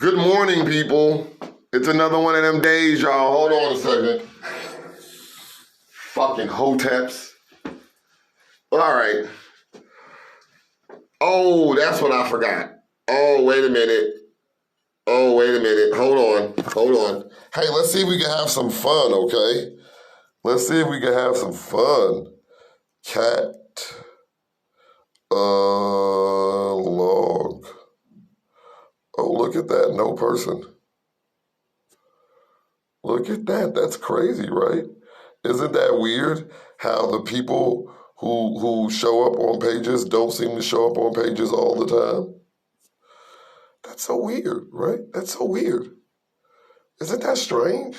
Good morning, people. It's another one of them days, y'all. Hold on a second. Fucking hoteps. All right. Oh, that's what I forgot. Oh, wait a minute. Hold on. Hey, let's see if we can have some fun, okay? Let's see if we can have some fun. Cat log. Oh, look at that. No person. Look at that. That's crazy, right? Isn't that weird how the people who show up on pages don't seem to show up on pages all the time? That's so weird, right? That's so weird. Isn't that strange?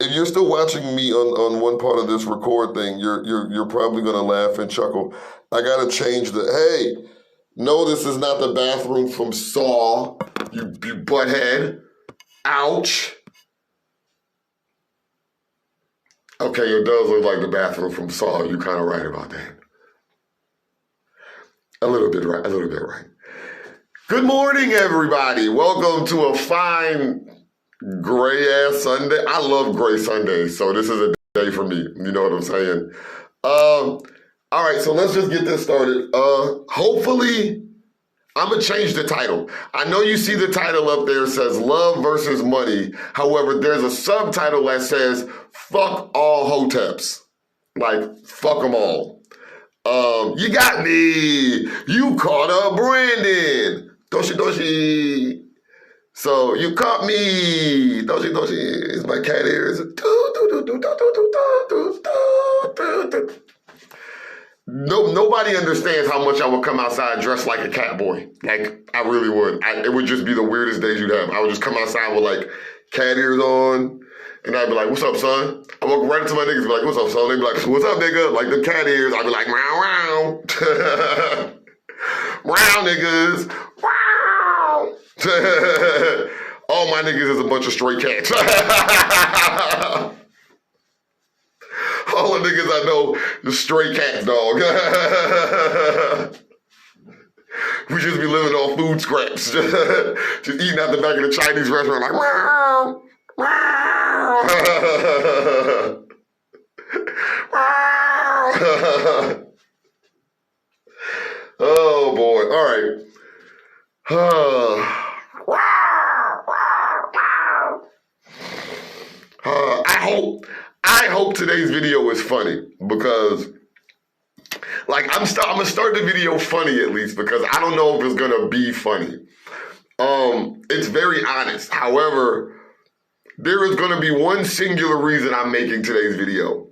If you're still watching me on one part of this record thing, you're probably gonna laugh and chuckle. I gotta change hey, no, this is not the bathroom from Saw, you butthead. Ouch. Okay, it does look like the bathroom from Saw. You're kind of right about that. A little bit right. Good morning, everybody. Welcome to a fine gray-ass Sunday. I love gray Sundays, so this is a day for me. You know what I'm saying? All right, so let's just get this started. Hopefully, I'm going to change the title. I know you see the title up there says Love versus Money. However, there's a subtitle that says Fuck All Hoteps. Like, fuck them all. You got me. You caught up Brandon. Doshi. So you caught me. Doshi. It's my cat ears. Nobody understands how much I would come outside dressed like a cat boy. Like, I really would. It would just be the weirdest days you'd have. I would just come outside with, like, cat ears on, and I'd be like, what's up, son? I walk right into my niggas and be like, what's up, son? They'd be like, what's up, nigga? Like, the cat ears. I'd be like, row. Row, niggas. Wow. All my niggas is a bunch of stray cats. All the niggas I know is stray cats, dog. We just be living off food scraps. Just eating out the back of the Chinese restaurant like, wow. Oh, boy. All right. I hope today's video is funny because, like, I'm gonna start the video funny at least because I don't know if it's gonna be funny. It's very honest. However, there is gonna be one singular reason I'm making today's video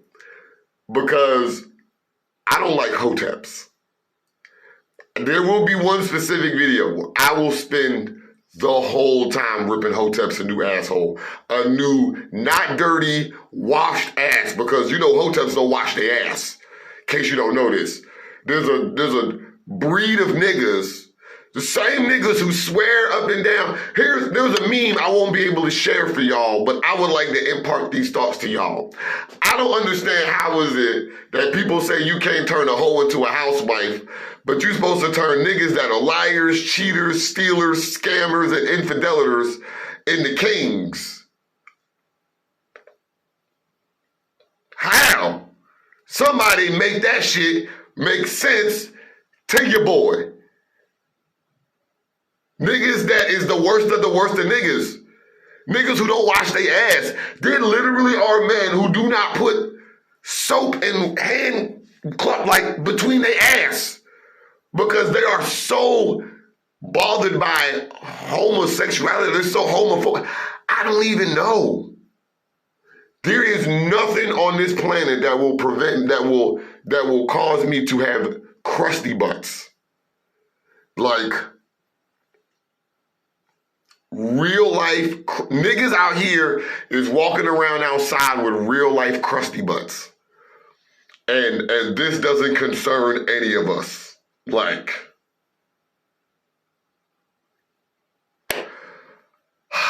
because I don't like hoteps. There will be one specific video where I will spend the whole time ripping hoteps a new asshole. A new, not dirty, washed ass. Because you know hoteps don't wash their ass. In case you don't know this. There's a breed of niggas, the same niggas who swear up and down. There's a meme I won't be able to share for y'all, but I would like to impart these thoughts to y'all. I don't understand how is it that people say you can't turn a hoe into a housewife, but you're supposed to turn niggas that are liars, cheaters, stealers, scammers, and infidelators into kings. How? Somebody make that shit make sense to your boy. Niggas that is the worst of niggas. Niggas who don't wash their ass. There literally are men who do not put soap and hand club like between their ass because they are so bothered by homosexuality. They're so homophobic. I don't even know. There is nothing on this planet that will cause me to have crusty butts. Like, real life niggas out here is walking around outside with real life crusty butts. And this doesn't concern any of us. Like,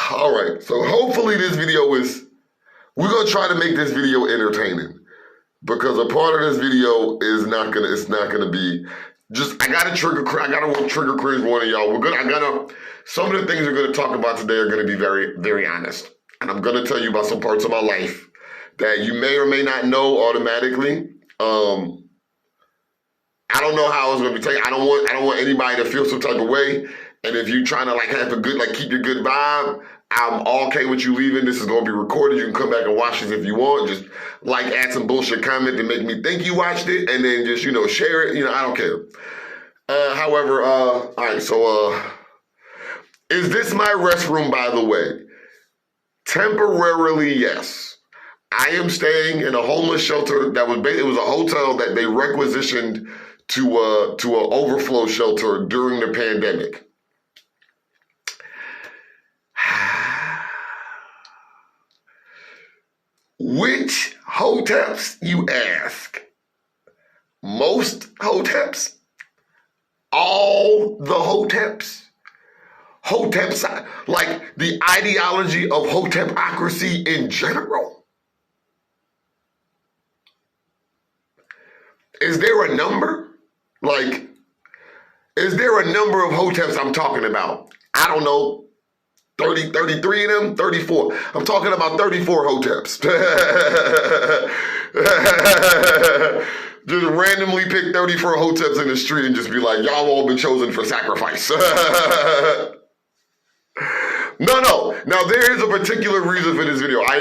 all right. So hopefully this video we're going to try to make this video entertaining because a part of this video is not going to be I gotta trigger cringe one of y'all. Some of the things we're gonna talk about today are gonna be very, very honest. And I'm gonna tell you about some parts of my life that you may or may not know automatically. I don't know how it's gonna be taken. I don't want anybody to feel some type of way. And if you're trying to like have a good, like keep your good vibe, I'm okay with you leaving. This is gonna be recorded. You can come back and watch this if you want. Just like add some bullshit comment to make me think you watched it, and then just share it. I don't care. However, all right. So, is this my restroom? By the way, temporarily, yes. I am staying in a homeless shelter it was a hotel that they requisitioned to an overflow shelter during the pandemic. Which hoteps, you ask? Most hoteps? All the hoteps? Hoteps, like the ideology of hotepocracy in general? Is there a number? Like, is there a number of hoteps I'm talking about? I don't know. 30, 33 of them? 34. I'm talking about 34 hoteps. Just randomly pick 34 hoteps in the street and just be like, y'all all been chosen for sacrifice. No. Now there is a particular reason for this video. I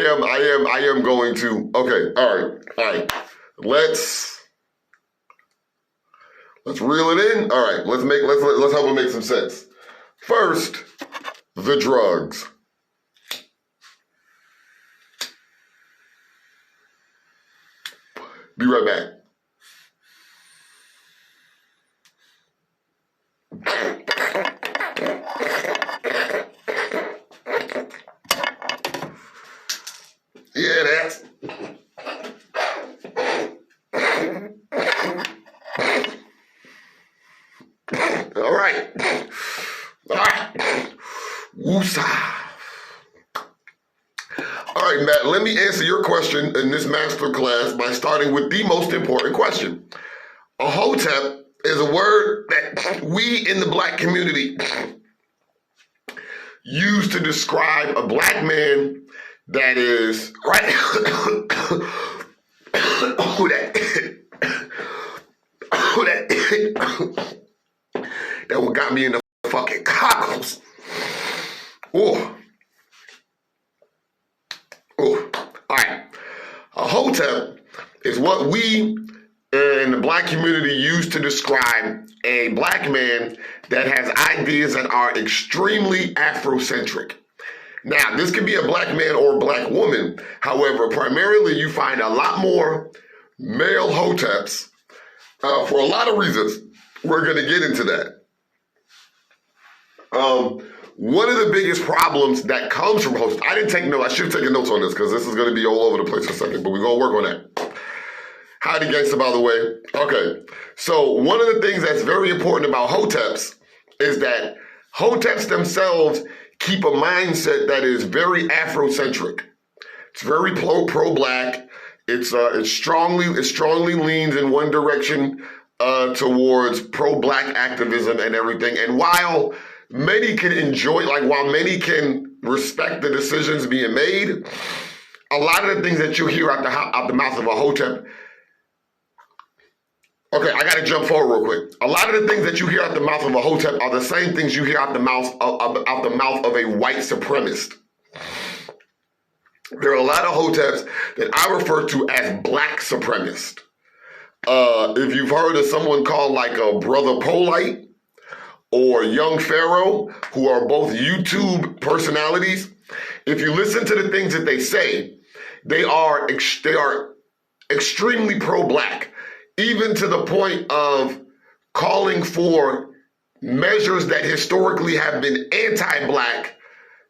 am going to, okay, all right. Let's reel it in. All right, let's help it make some sense. First, the drugs. Be right back. Yeah, that's... All right. Woosah. All right, Matt, let me answer your question in this master class by starting with the most important question. A hotep is a word that we in the Black community use to describe a Black man that is, right? That what got me in the fucking cockles. Oh. All right. A hotep is what we in the Black community use to describe a Black man that has ideas that are extremely Afrocentric. Now, this can be a Black man or a Black woman. However, primarily you find a lot more male hoteps for a lot of reasons. We're going to get into that. One of the biggest problems that comes from hosts, I didn't take notes, I should have taken notes on this because this is going to be all over the place in a second, but we're going to work on that. Howdy gangsta, by the way. Okay, so one of the things that's very important about hoteps is that hoteps themselves keep a mindset that is very Afrocentric. It's very pro-Black. It strongly leans in one direction towards pro-Black activism and everything. And while many can while many can respect the decisions being made, a lot of the things that you hear out the mouth of a hotep. Okay, I gotta jump forward real quick. A lot of the things that you hear out the mouth of a hotep are the same things you hear out the mouth of a white supremacist. There are a lot of hoteps that I refer to as Black supremacist. If you've heard of someone called like a Brother Polite or Young Pharaoh, who are both YouTube personalities, if you listen to the things that they say, they are extremely pro-Black, even to the point of calling for measures that historically have been anti-Black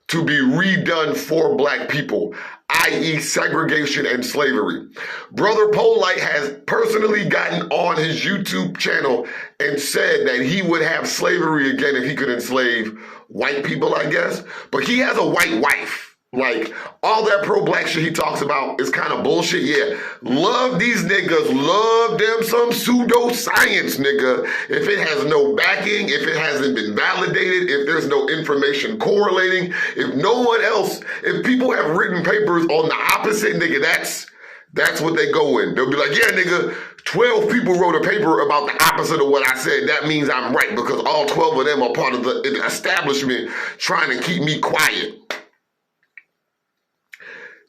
to be redone for Black people, i.e. segregation and slavery. Brother Polite has personally gotten on his YouTube channel and said that he would have slavery again if he could enslave white people, I guess. But he has a white wife. Like, all that pro-black shit he talks about is kind of bullshit. Yeah, love these niggas. Love them some pseudoscience, nigga. If it has no backing, if it hasn't been validated, if there's no information correlating, if no one else, if people have written papers on the opposite, nigga, that's what they go in. They'll be like, yeah, nigga, 12 people wrote a paper about the opposite of what I said. That means I'm right because all 12 of them are part of the establishment trying to keep me quiet.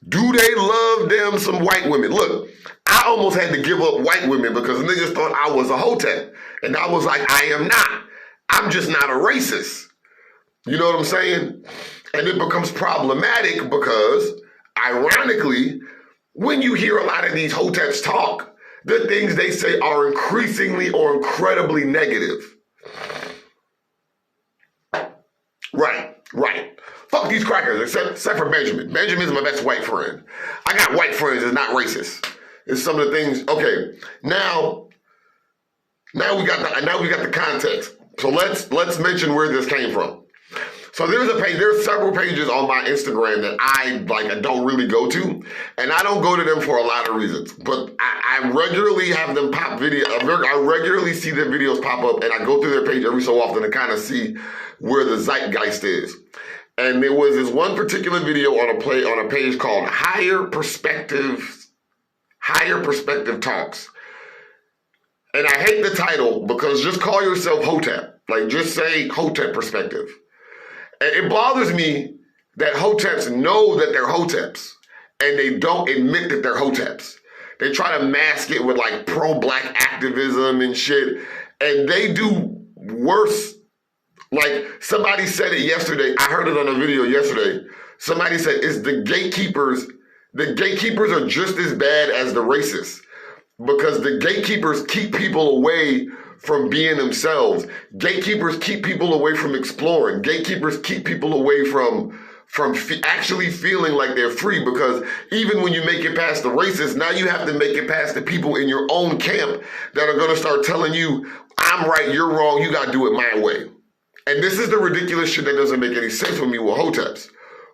Do they love them some white women? Look, I almost had to give up white women because niggas thought I was a hotep. And I was like, I am not. I'm just not a racist. You know what I'm saying? And it becomes problematic because, ironically, when you hear a lot of these hoteps talk, the things they say are increasingly or incredibly negative. Right. Fuck these crackers, except for Benjamin. Benjamin's my best white friend. I got white friends that's not racist. It's some of the things. Okay, now we got the context. So let's mention where this came from. So there's several pages on my Instagram that I don't really go to, and I don't go to them for a lot of reasons. But I regularly have them pop video. I regularly see their videos pop up, and I go through their page every so often to kind of see where the zeitgeist is. And there was this one particular video on a page called Higher Perspective Talks. And I hate the title because just call yourself Hotep. Like, just say Hotep Perspective. And it bothers me that Hoteps know that they're Hoteps and they don't admit that they're Hoteps. They try to mask it with like pro-black activism and shit. And they do worse. Like, somebody said it yesterday. I heard it on a video yesterday. Somebody said it's the gatekeepers. The gatekeepers are just as bad as the racists because the gatekeepers keep people away from being themselves. Gatekeepers keep people away from exploring. Gatekeepers keep people away from actually feeling like they're free, because even when you make it past the racists, now you have to make it past the people in your own camp that are going to start telling you, I'm right, you're wrong, you got to do it my way. And this is the ridiculous shit that doesn't make any sense with me with Hoteps.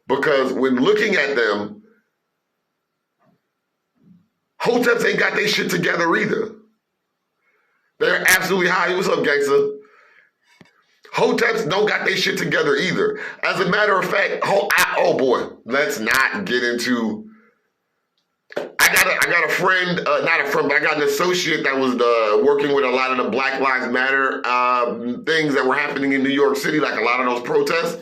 Because when looking at them, Hoteps ain't got their shit together either. They're absolutely high. What's up, gangster? Hoteps don't got their shit together either. As a matter of fact, oh boy, let's not get into... I got a friend, not a friend, but I got an associate that was working with a lot of the Black Lives Matter things that were happening in New York City, like a lot of those protests.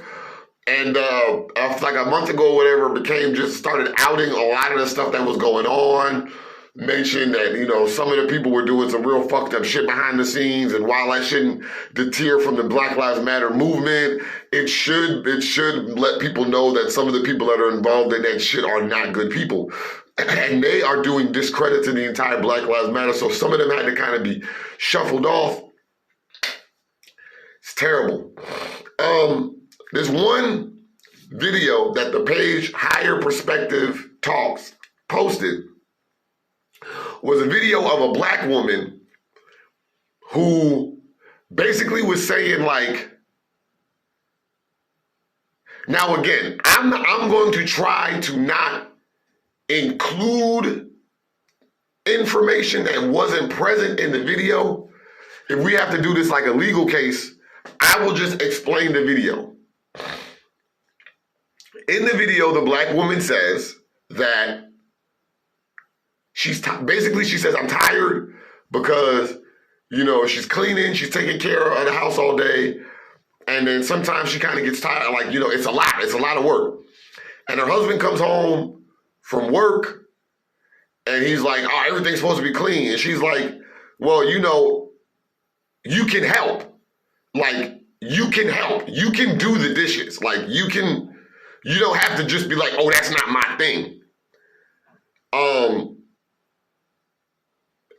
And like a month ago or whatever, started outing a lot of the stuff that was going on. Mentioned that, you know, some of the people were doing some real fucked up shit behind the scenes, and while that shouldn't deter from the Black Lives Matter movement, it should let people know that some of the people that are involved in that shit are not good people. And they are doing discredit to the entire Black Lives Matter, so some of them had to kind of be shuffled off. It's terrible. There's one video that the page Higher Perspective Talks posted, was a video of a black woman who basically was saying, like, now again, I'm going to try to not include information that wasn't present in the video. If we have to do this like a legal case, I will just explain the video. In the video, the black woman says that she says, I'm tired because, you know, she's cleaning, she's taking care of the house all day. And then sometimes she kind of gets tired, like, you know, it's a lot of work. And her husband comes home from work and he's like, oh, everything's supposed to be clean. And she's like, well, you know, you can help. Like, you can help. You can do the dishes. Like, you don't have to just be like, oh, that's not my thing.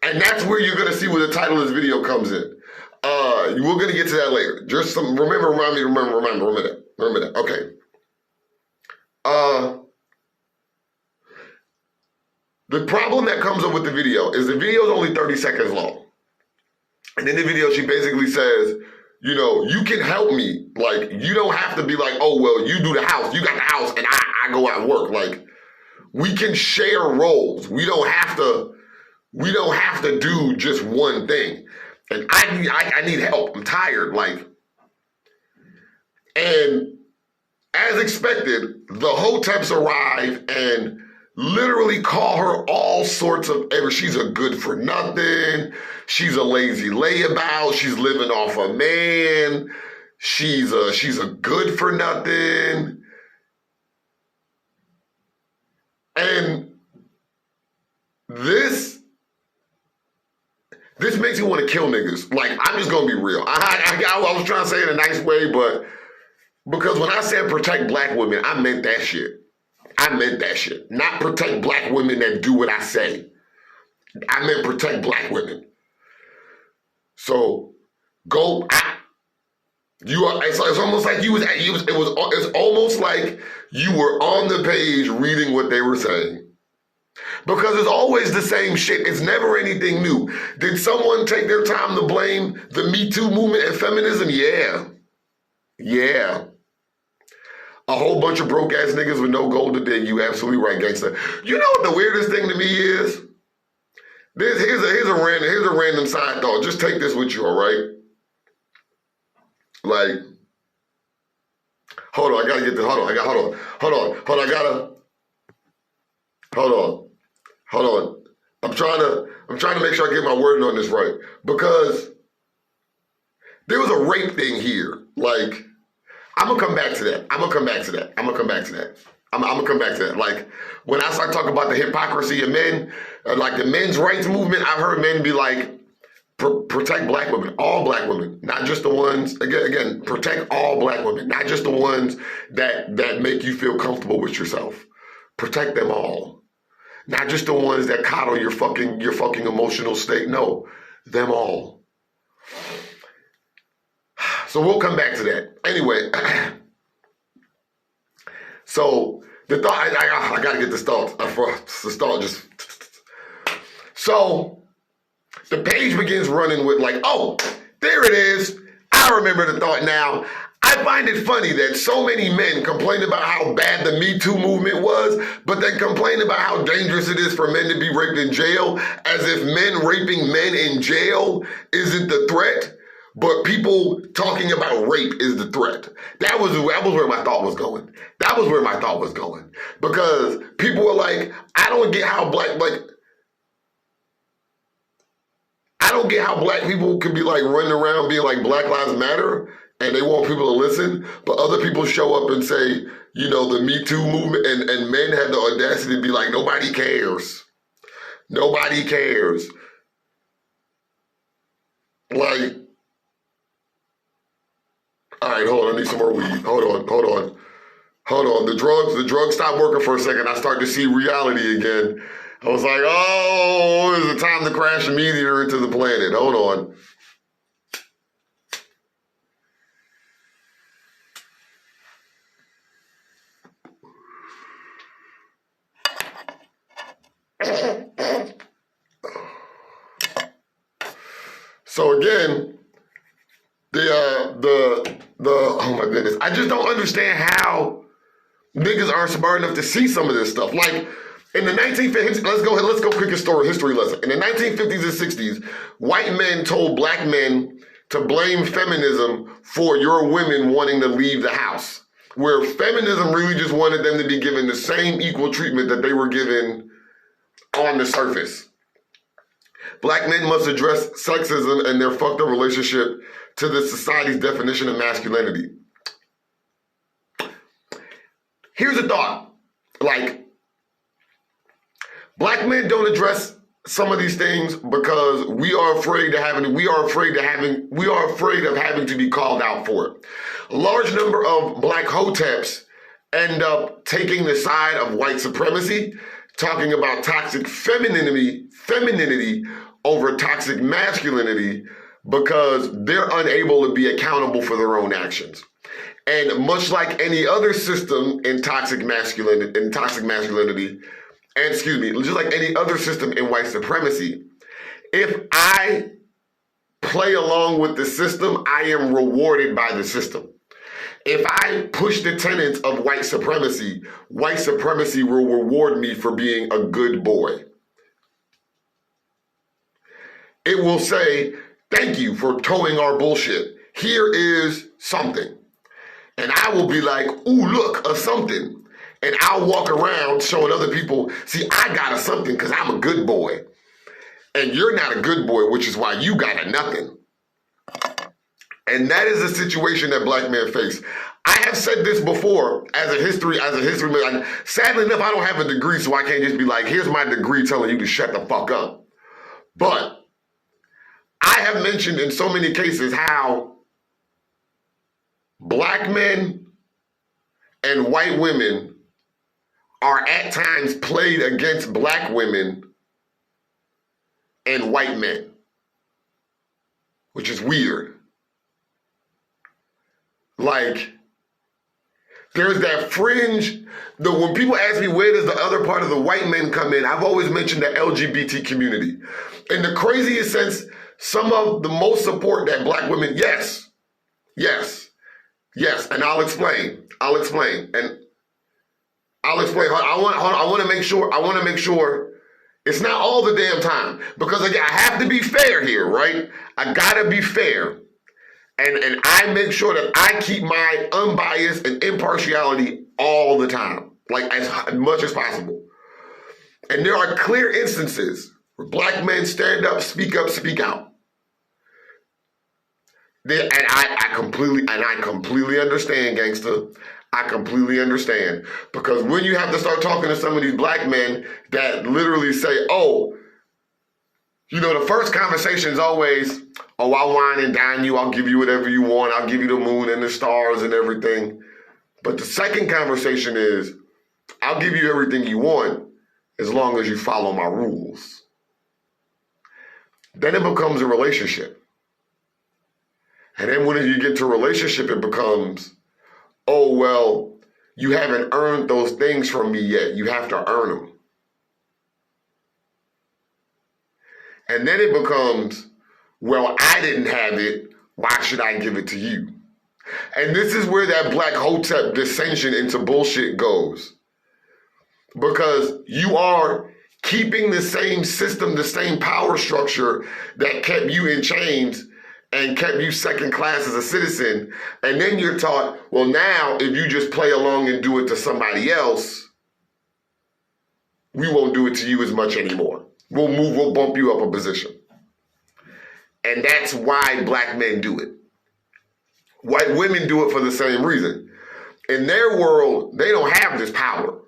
And that's where you're gonna see where the title of this video comes in. We're gonna get to that later. Just remember that. Okay. The problem that comes up with the video is only 30 seconds long. And in the video, she basically says, you know, you can help me. Like, you don't have to be like, oh, well, you do the house. You got the house and I go out and work. Like, we can share roles. We don't have to do just one thing. And I need help. I'm tired. Like, and as expected, the Hoteps arrive and literally call her all sorts of she's a good for nothing. She's a lazy layabout. She's living off a man. She's a good for nothing. And this makes me want to kill niggas. Like, I'm just gonna be real. I was trying to say it in a nice way, but because when I said protect black women, I meant that shit. I meant that shit. Not protect black women that do what I say. I meant protect black women. So go. It's almost like it's almost like you were on the page reading what they were saying. Because it's always the same shit. It's never anything new. Did someone take their time to blame the Me Too movement and feminism? Yeah. Yeah. A whole bunch of broke ass niggas with no gold to dig. You absolutely right, gangster. You know what the weirdest thing to me is? Here's a random side thought. Just take this with you, all right? Like, hold on, I gotta get this. Hold on. I'm trying to make sure I get my wording on this right, because there was a rape thing here. Like, I'm gonna come back to that. Like, when I start talking about the hypocrisy of men, like the men's rights movement, I've heard men be like, protect black women, all black women, not just the ones, again, protect all black women, not just the ones that make you feel comfortable with yourself. Protect them all. Not just the ones that coddle your fucking emotional state. No, them all. So we'll come back to that. Anyway, so the thought, I gotta get this thought. So the page begins running with like, oh, there it is. I remember the thought now. I find it funny that so many men complain about how bad the Me Too movement was, but then complain about how dangerous it is for men to be raped in jail, as if men raping men in jail isn't the threat, but people talking about rape is the threat. That was where my thought was going. Because people were like, I don't get how black people can be like running around being like Black Lives Matter and they want people to listen, but other people show up and say, you know, the Me Too movement, and men had the audacity to be like, nobody cares. Nobody cares. Like, all right, hold on, I need some more weed. Hold on. The drugs stopped working for a second. I started to see reality again. I was like, oh, is it time to crash a meteor into the planet? Hold on. So again, oh my goodness, I just don't understand how niggas aren't smart enough to see some of this stuff. Like, in the 1950s, let's go quick history lesson. In the 1950s and 60s, white men told black men to blame feminism for your women wanting to leave the house, where feminism really just wanted them to be given the same equal treatment that they were given on the surface. Black men must address sexism and their fucked up relationship to the society's definition of masculinity. Here's a thought. Like, black men don't address some of these things because we are afraid of having to be called out for it. A large number of black hoteps end up taking the side of white supremacy, talking about toxic femininity over toxic masculinity, because they're unable to be accountable for their own actions. And much like any other system in toxic masculinity, just like any other system in white supremacy, if I play along with the system, I am rewarded by the system. If I push the tenets of white supremacy will reward me for being a good boy. It will say, thank you for towing our bullshit. Here is something. And I will be like, ooh, look, a something. And I'll walk around showing other people, see, I got a something because I'm a good boy. And you're not a good boy, which is why you got a nothing. And that is a situation that black men face. I have said this before as a history man. Sadly enough, I don't have a degree, so I can't just be like, here's my degree telling you to shut the fuck up. But I have mentioned in so many cases how black men and white women are at times played against black women and white men, which is weird. Like, there's that fringe, when people ask me where does the other part of the white men come in, I've always mentioned the LGBT community. In the craziest sense, some of the most support that black women, yes, and I'll explain. I want to make sure it's not all the damn time, because again, I have to be fair here, right? I gotta be fair. And I make sure that I keep my unbiased and impartiality all the time, like as much as possible. And there are clear instances where black men stand up, speak out. I completely understand, gangster. I completely understand. Because when you have to start talking to some of these black men that literally say, oh, you know, the first conversation is always, oh, I'll wine and dine you. I'll give you whatever you want. I'll give you the moon and the stars and everything. But the second conversation is, I'll give you everything you want as long as you follow my rules. Then it becomes a relationship. And then when you get to a relationship, it becomes, oh, well, you haven't earned those things from me yet. You have to earn them. And then it becomes, well, I didn't have it. Why should I give it to you? And this is where that Black Hotep dissension into bullshit goes. Because you are keeping the same system, the same power structure that kept you in chains and kept you second class as a citizen. And then you're taught, well, now if you just play along and do it to somebody else, we won't do it to you as much anymore. We'll bump you up a position. And that's why black men do it. White women do it for the same reason. In their world, they don't have this power.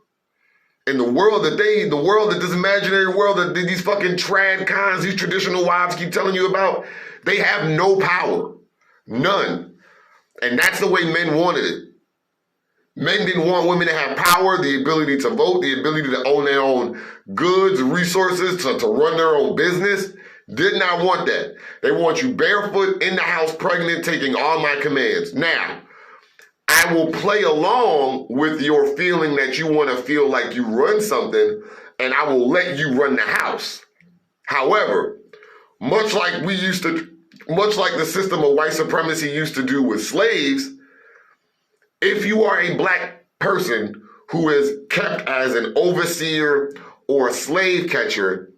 In the world that this imaginary world that these fucking trad cons, these traditional wives keep telling you about, they have no power. None. And that's the way men wanted it. Men didn't want women to have power, the ability to vote, the ability to own their own goods, resources, to run their own business. Did not want that. They want you barefoot, in the house, pregnant, taking all my commands. Now, I will play along with your feeling that you want to feel like you run something, and I will let you run the house. However, much like the system of white supremacy used to do with slaves, if you are a black person who is kept as an overseer or a slave catcher,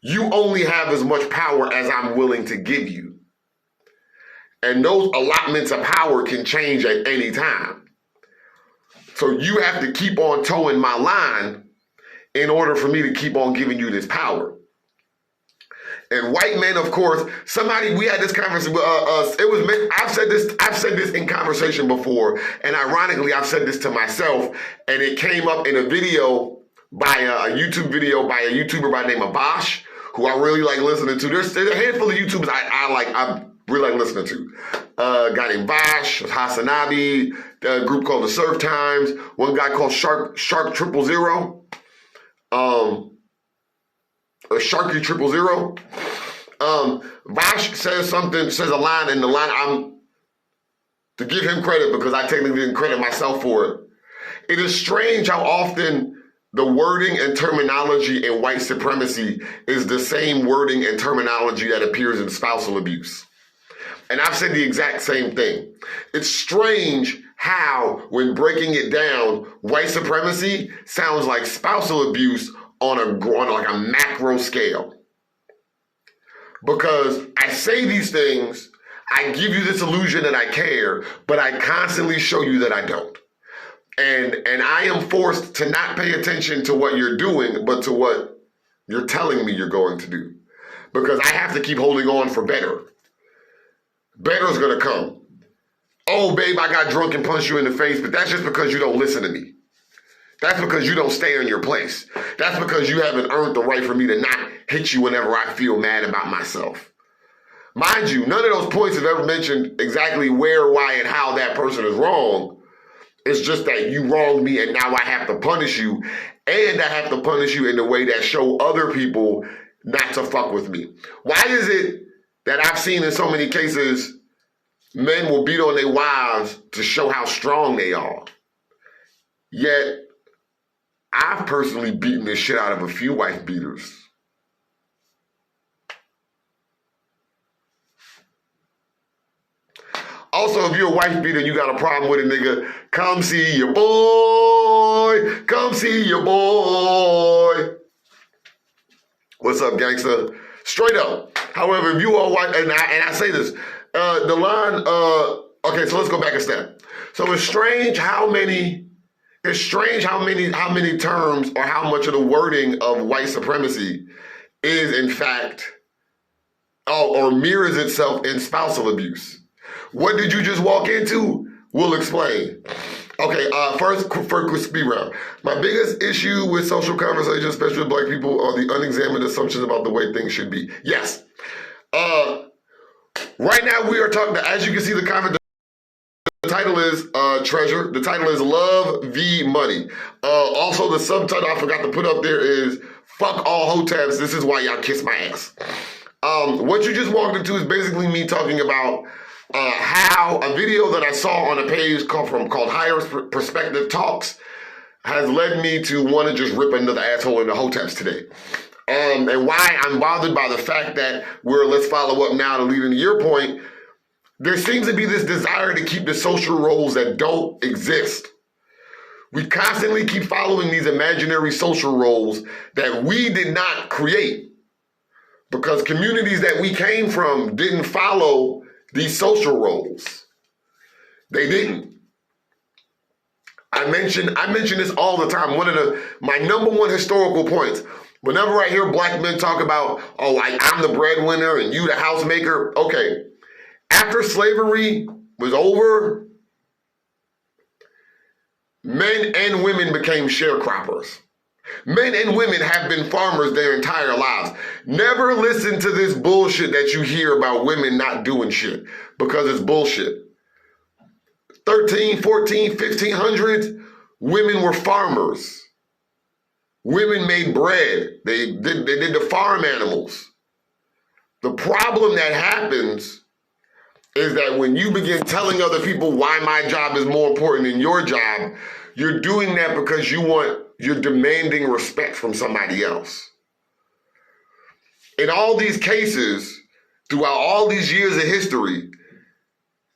you only have as much power as I'm willing to give you. And those allotments of power can change at any time. So you have to keep on towing my line in order for me to keep on giving you this power. And white men, of course, we had this conversation. I've said this in conversation before, and ironically, I've said this to myself, and it came up in a video by a YouTube video by a YouTuber by the name of Bosch, who I really like listening to. There's a handful of YouTubers I really like listening to. A guy named Bosch, Hasanabi, a group called the Surf Times, one guy called Shark 000. Sharky 000. Bosch says a line, and the line, I'm to give him credit because I technically didn't credit myself for it. It is strange how often the wording and terminology in white supremacy is the same wording and terminology that appears in spousal abuse. And I've said the exact same thing. It's strange how, when breaking it down, white supremacy sounds like spousal abuse on like a macro scale. Because I say these things, I give you this illusion that I care, but I constantly show you that I don't. And I am forced to not pay attention to what you're doing, but to what you're telling me you're going to do. Because I have to keep holding on for better. Better's gonna come. Oh, babe, I got drunk and punched you in the face, but that's just because you don't listen to me. That's because you don't stay in your place. That's because you haven't earned the right for me to not hit you whenever I feel mad about myself. Mind you, none of those points have ever mentioned exactly where, why, and how that person is wrong. It's just that you wronged me and now I have to punish you. And I have to punish you in the way that show other people not to fuck with me. Why is it that I've seen in so many cases men will beat on their wives to show how strong they are? Yet, I've personally beaten the shit out of a few wife beaters. Also, if you're a wife beater and you got a problem with a nigga, come see your boy. Come see your boy. What's up, gangster? Straight up. However, if you are white, and I say this, the line, okay, so let's go back a step. So it's strange how many terms or how much of the wording of white supremacy is in fact, or mirrors itself in spousal abuse. What did you just walk into? We'll explain. Okay, first speed round. My biggest issue with social conversation, especially with black people, are the unexamined assumptions about the way things should be. Yes. Right now we are talking, as you can see the comment, the title is Treasure. The title is Love v. Money. Also the subtitle I forgot to put up there is Fuck All Hoteps, This Is Why Y'all Kiss My Ass. What you just walked into is basically me talking about how a video that I saw on a page called Higher Perspective Talks has led me to want to just rip another asshole in the hoteps today. And why I'm bothered by the fact that let's follow up now to lead into your point. There seems to be this desire to keep the social roles that don't exist. We constantly keep following these imaginary social roles that we did not create because communities that we came from didn't follow these social roles. They didn't. I mention this all the time. My number one historical points. Whenever I hear black men talk about, I'm the breadwinner and you the housemaker. Okay. After slavery was over, men and women became sharecroppers. Men and women have been farmers their entire lives. Never listen to this bullshit that you hear about women not doing shit because it's bullshit. 13, 14, 1500s, women were farmers. Women made bread. They did the farm animals. The problem that happens is that when you begin telling other people why my job is more important than your job, you're doing that because you're demanding respect from somebody else. In all these cases, throughout all these years of history,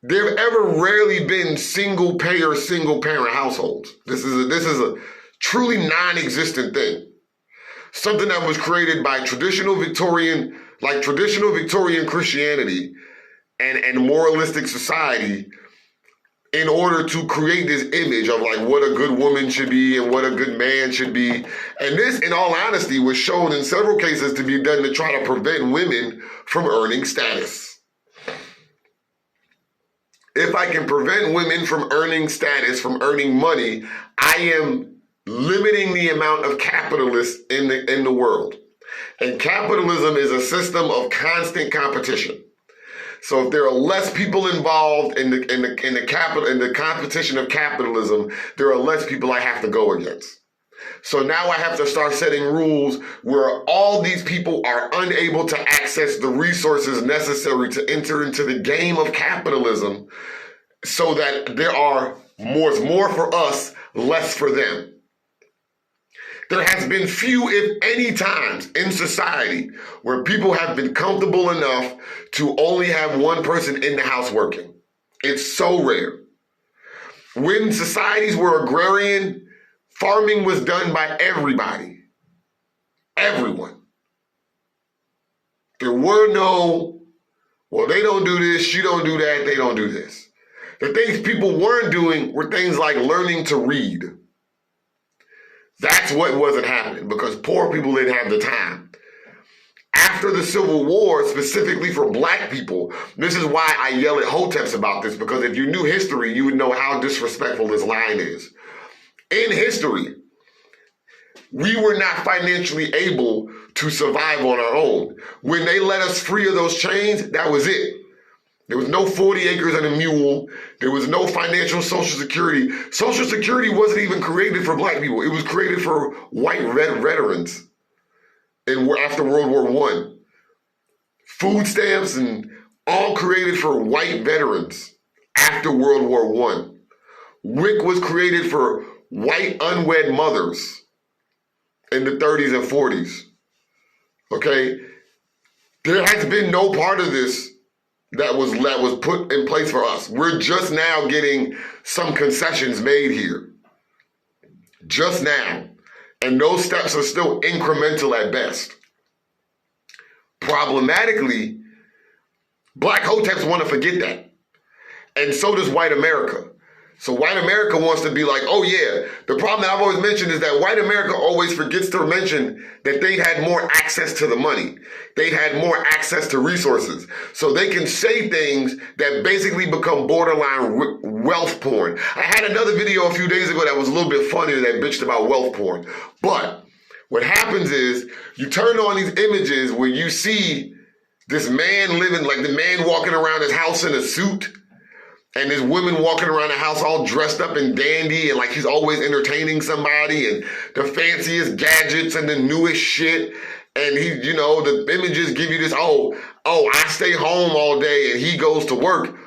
there have ever rarely been single payer, single parent households. This is a truly non-existent thing. Something that was created by traditional Victorian Christianity and moralistic society in order to create this image of like what a good woman should be and what a good man should be. And this, in all honesty, was shown in several cases to be done to try to prevent women from earning status. If I can prevent women from earning status, from earning money, I am limiting the amount of capitalists in the world. And capitalism is a system of constant competition. So if there are less people involved in the competition of capitalism, there are less people I have to go against. So now I have to start setting rules where all these people are unable to access the resources necessary to enter into the game of capitalism so that there are more for us, less for them. There has been few, if any, times in society where people have been comfortable enough to only have one person in the house working. It's so rare. When societies were agrarian, farming was done by everybody. Everyone. There were no, well, they don't do this, you don't do that, they don't do this. The things people weren't doing were things like learning to read. That's what wasn't happening because poor people didn't have the time. After the Civil War, specifically for black people, this is why I yell at Hoteps about this, because if you knew history, you would know how disrespectful this line is. In history, we were not financially able to survive on our own. When they let us free of those chains, that was it. There was no 40 acres and a mule. There was no financial Social Security. Social Security wasn't even created for black people. It was created for white veterans after World War I. Food stamps and all created for white veterans after World War I. WIC was created for white unwed mothers in the 30s and 40s. Okay? There has been no part of this that was put in place for us. We're just now getting some concessions made here. Just now. And those steps are still incremental at best. Problematically, black Hoteps want to forget that. And so does white America. So white America wants to be like, oh yeah, the problem that I've always mentioned is that white America always forgets to mention that they had more access to the money. They had more access to resources. So they can say things that basically become borderline wealth porn. I had another video a few days ago that was a little bit funnier that bitched about wealth porn. But what happens is you turn on these images where you see this man living, like the man walking around his house in a suit, and there's women walking around the house all dressed up and dandy and like he's always entertaining somebody and the fanciest gadgets and the newest shit. And he, you know, the images give you this, oh, I stay home all day and he goes to work.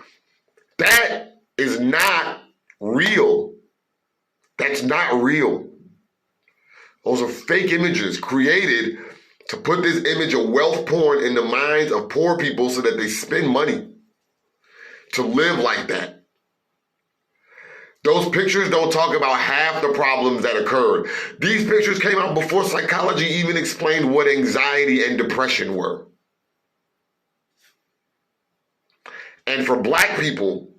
That is not real. That's not real. Those are fake images created to put this image of wealth porn in the minds of poor people so that they spend money to live like that. Those pictures don't talk about half the problems that occurred. These pictures came out before psychology even explained what anxiety and depression were. And for black people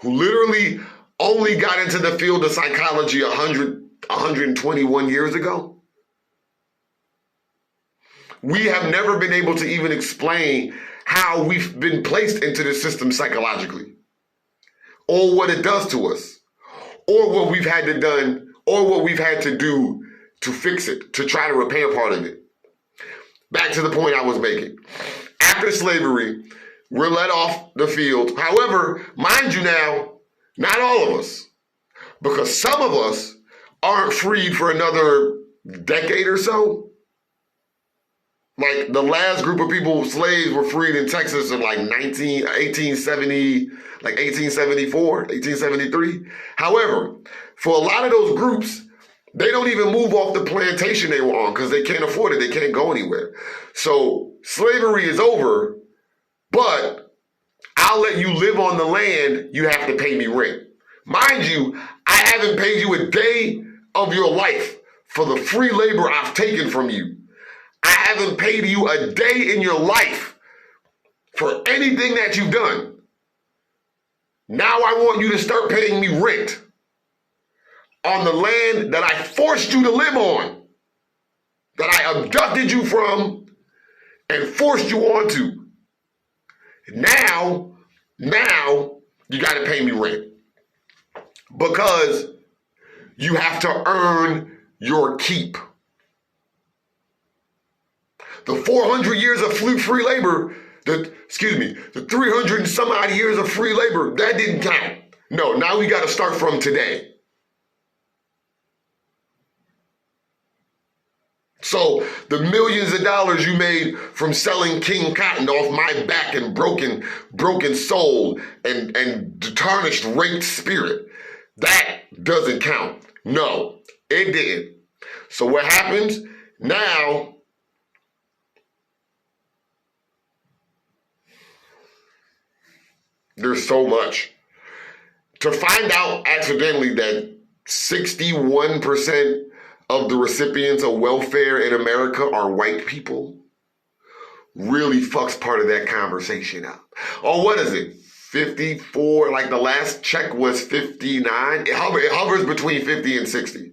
who literally only got into the field of psychology 121 years ago, we have never been able to even explain how we've been placed into the system psychologically, or what it does to us, or what we've had to done, or what we've had to do to fix it, to try to repair part of it. Back to the point I was making. After slavery, we're let off the field. However, mind you now, not all of us, because some of us aren't freed for another decade or so. Like the last group of people, slaves, were freed in Texas in like 1870, like 1874, 1873. However, for a lot of those groups, they don't even move off the plantation they were on because they can't afford it. They can't go anywhere. So slavery is over, but I'll let you live on the land. You have to pay me rent. Mind you, I haven't paid you a day of your life for the free labor I've taken from you. I haven't paid you a day in your life for anything that you've done. Now I want you to start paying me rent on the land that I forced you to live on, that I abducted you from and forced you onto. Now you got to pay me rent because you have to earn your keep. The 400 years of free labor, the 300 and some odd years of free labor, that didn't count. No, now we got to start from today. So the millions of dollars you made from selling King Cotton off my back and broken soul and tarnished raped spirit, that doesn't count. No, it didn't. So what happens now? There's so much. To find out accidentally that 61% of the recipients of welfare in America are white people really fucks part of that conversation up. Oh, what is it? 54, like the last check was 59. It hovers between 50 and 60.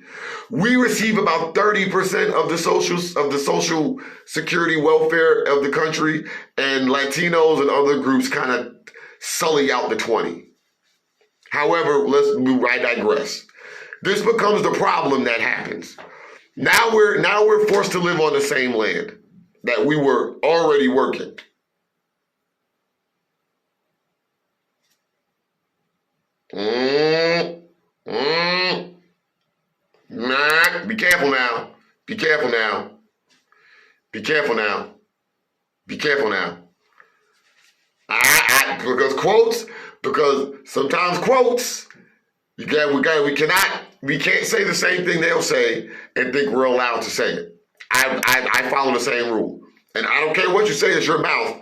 We receive about 30% of the social security welfare of the country, and Latinos and other groups kind of sully out the 20. However, I digress. This becomes the problem that happens. Now we're forced to live on the same land that we were already working. Nah, be careful now. Be careful now. Be careful now. Be careful now. Because sometimes quotes, we can't say the same thing they'll say and think we're allowed to say it. I follow the same rule. And I don't care what you say, it's your mouth.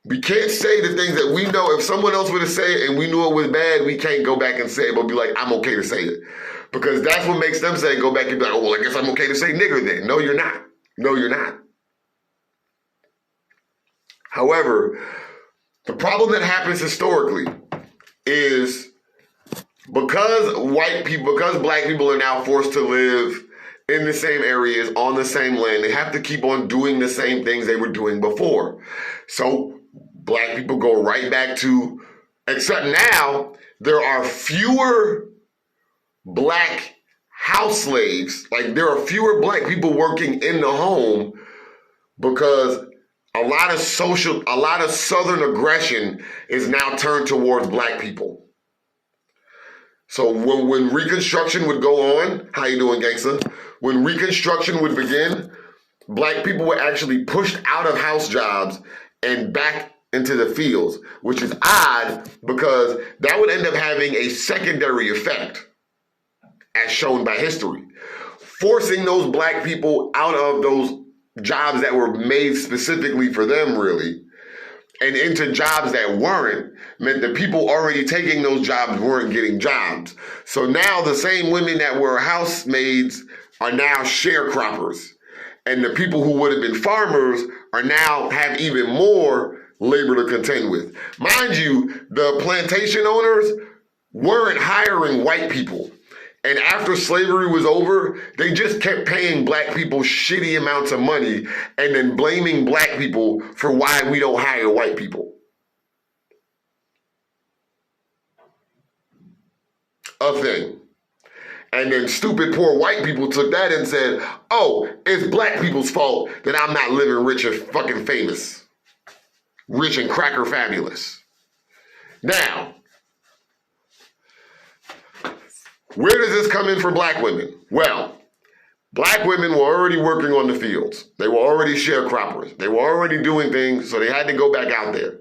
We can't say the things that we know. If someone else were to say it and we knew it was bad, we can't go back and say it, but be like, I'm okay to say it. Because that's what makes them say, go back and be like, oh, well, I guess I'm okay to say nigger then. No, you're not. No, you're not. However, the problem that happens historically is because black people are now forced to live in the same areas, on the same land, they have to keep on doing the same things they were doing before. So black people go right back to, except now there are fewer black house slaves. Like there are fewer black people working in the home because a lot of Southern aggression is now turned towards black people. So when Reconstruction would go on, how you doing, gangster? When Reconstruction would begin, black people were actually pushed out of house jobs and back into the fields, which is odd because that would end up having a secondary effect, as shown by history. Forcing those black people out of those jobs that were made specifically for them, really, and into jobs that weren't, meant that people already taking those jobs weren't getting jobs. So now the same women that were housemaids are now sharecroppers. And the people who would have been farmers are now have even more labor to contend with. Mind you, the plantation owners weren't hiring white people. And after slavery was over, they just kept paying black people shitty amounts of money and then blaming black people for why we don't hire white people. A thing. And then stupid poor white people took that and said, oh, it's black people's fault that I'm not living rich and fucking famous. Rich and cracker fabulous. Now, where does this come in for black women? Well, black women were already working on the fields. They were already sharecroppers. They were already doing things, so they had to go back out there.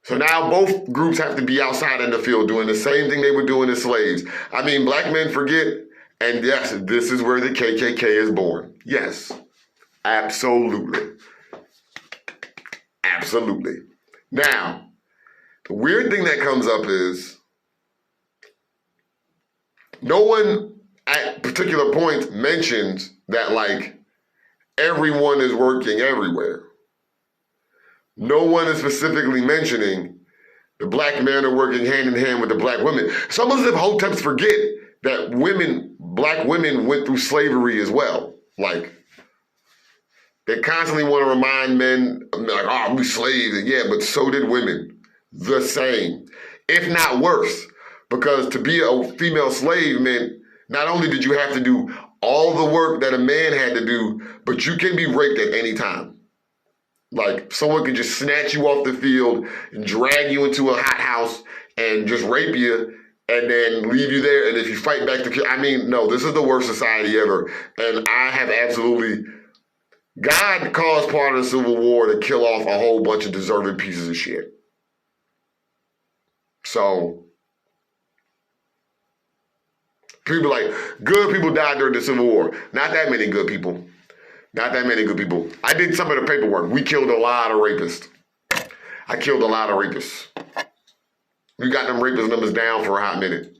So now both groups have to be outside in the field doing the same thing they were doing as slaves. I mean, black men forget, and yes, this is where the KKK is born. Yes, absolutely. Absolutely. Now, the weird thing that comes up is no one at particular points mentions that, like, everyone is working everywhere. No one is specifically mentioning the black men are working hand in hand with the black women. Some of them hoteps forget that black women went through slavery as well. Like, they constantly want to remind men, like, oh, we slaves. Yeah, but so did women. The same, if not worse. Because to be a female slave meant not only did you have to do all the work that a man had to do, but you can be raped at any time. Like, someone could just snatch you off the field and drag you into a hot house and just rape you and then leave you there. And if you fight back to kill, I mean, no, this is the worst society ever. And I have absolutely, God caused part of the Civil War to kill off a whole bunch of deserving pieces of shit. So, People like, good people died during the Civil War. Not that many good people. Not that many good people. I did some of the paperwork. We killed a lot of rapists. I killed a lot of rapists. We got them rapist numbers down for a hot minute.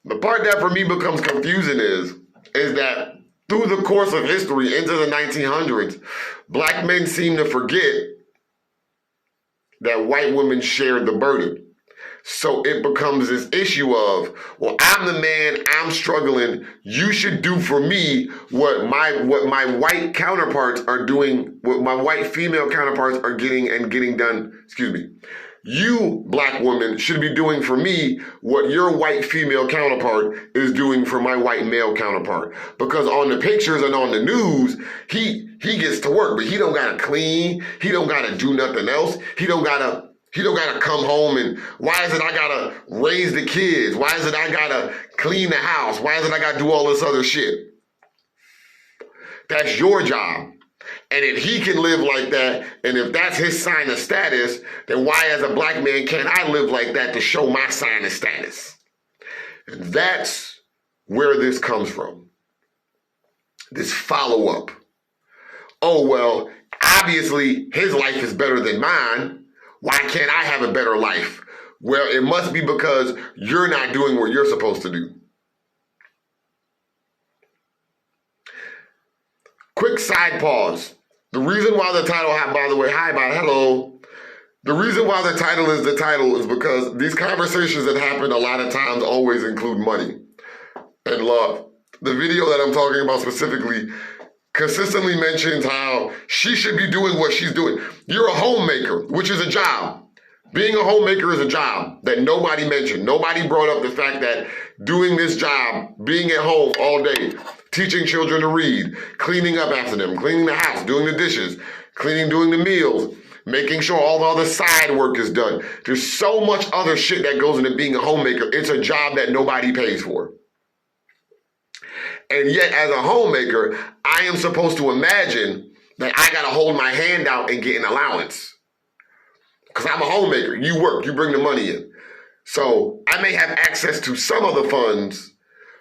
The part that for me becomes confusing is that through the course of history into the 1900s, black men seem to forget that white women shared the burden. So it becomes this issue of, well, I'm the man, I'm struggling. You should do for me what my white counterparts are doing, what my white female counterparts are getting done. Excuse me. You, black woman, should be doing for me what your white female counterpart is doing for my white male counterpart. Because on the pictures and on the news, he gets to work, but he don't gotta clean. He don't gotta do nothing else. He don't gotta come home and why is it I gotta raise the kids? Why is it I gotta clean the house? Why is it I gotta do all this other shit? That's your job. And if he can live like that, and if that's his sign of status, then why as a black man can't I live like that to show my sign of status? And that's where this comes from. This follow-up. Oh, well, obviously his life is better than mine. Why can't I have a better life? Well, it must be because you're not doing what you're supposed to do. Quick side pause. The reason why the title, by the way, hello. The reason why the title is because these conversations that happen a lot of times always include money and love. The video that I'm talking about specifically consistently mentions how she should be doing what she's doing. You're a homemaker, which is a job. Being a homemaker is a job that nobody mentioned. Nobody brought up the fact that doing this job, being at home all day, teaching children to read, cleaning up after them, cleaning the house, doing the dishes, doing the meals, making sure all the other side work is done. There's so much other shit that goes into being a homemaker. It's a job that nobody pays for. And yet, as a homemaker, I am supposed to imagine that I gotta hold my hand out and get an allowance. Because I'm a homemaker. You work, you bring the money in. So I may have access to some of the funds,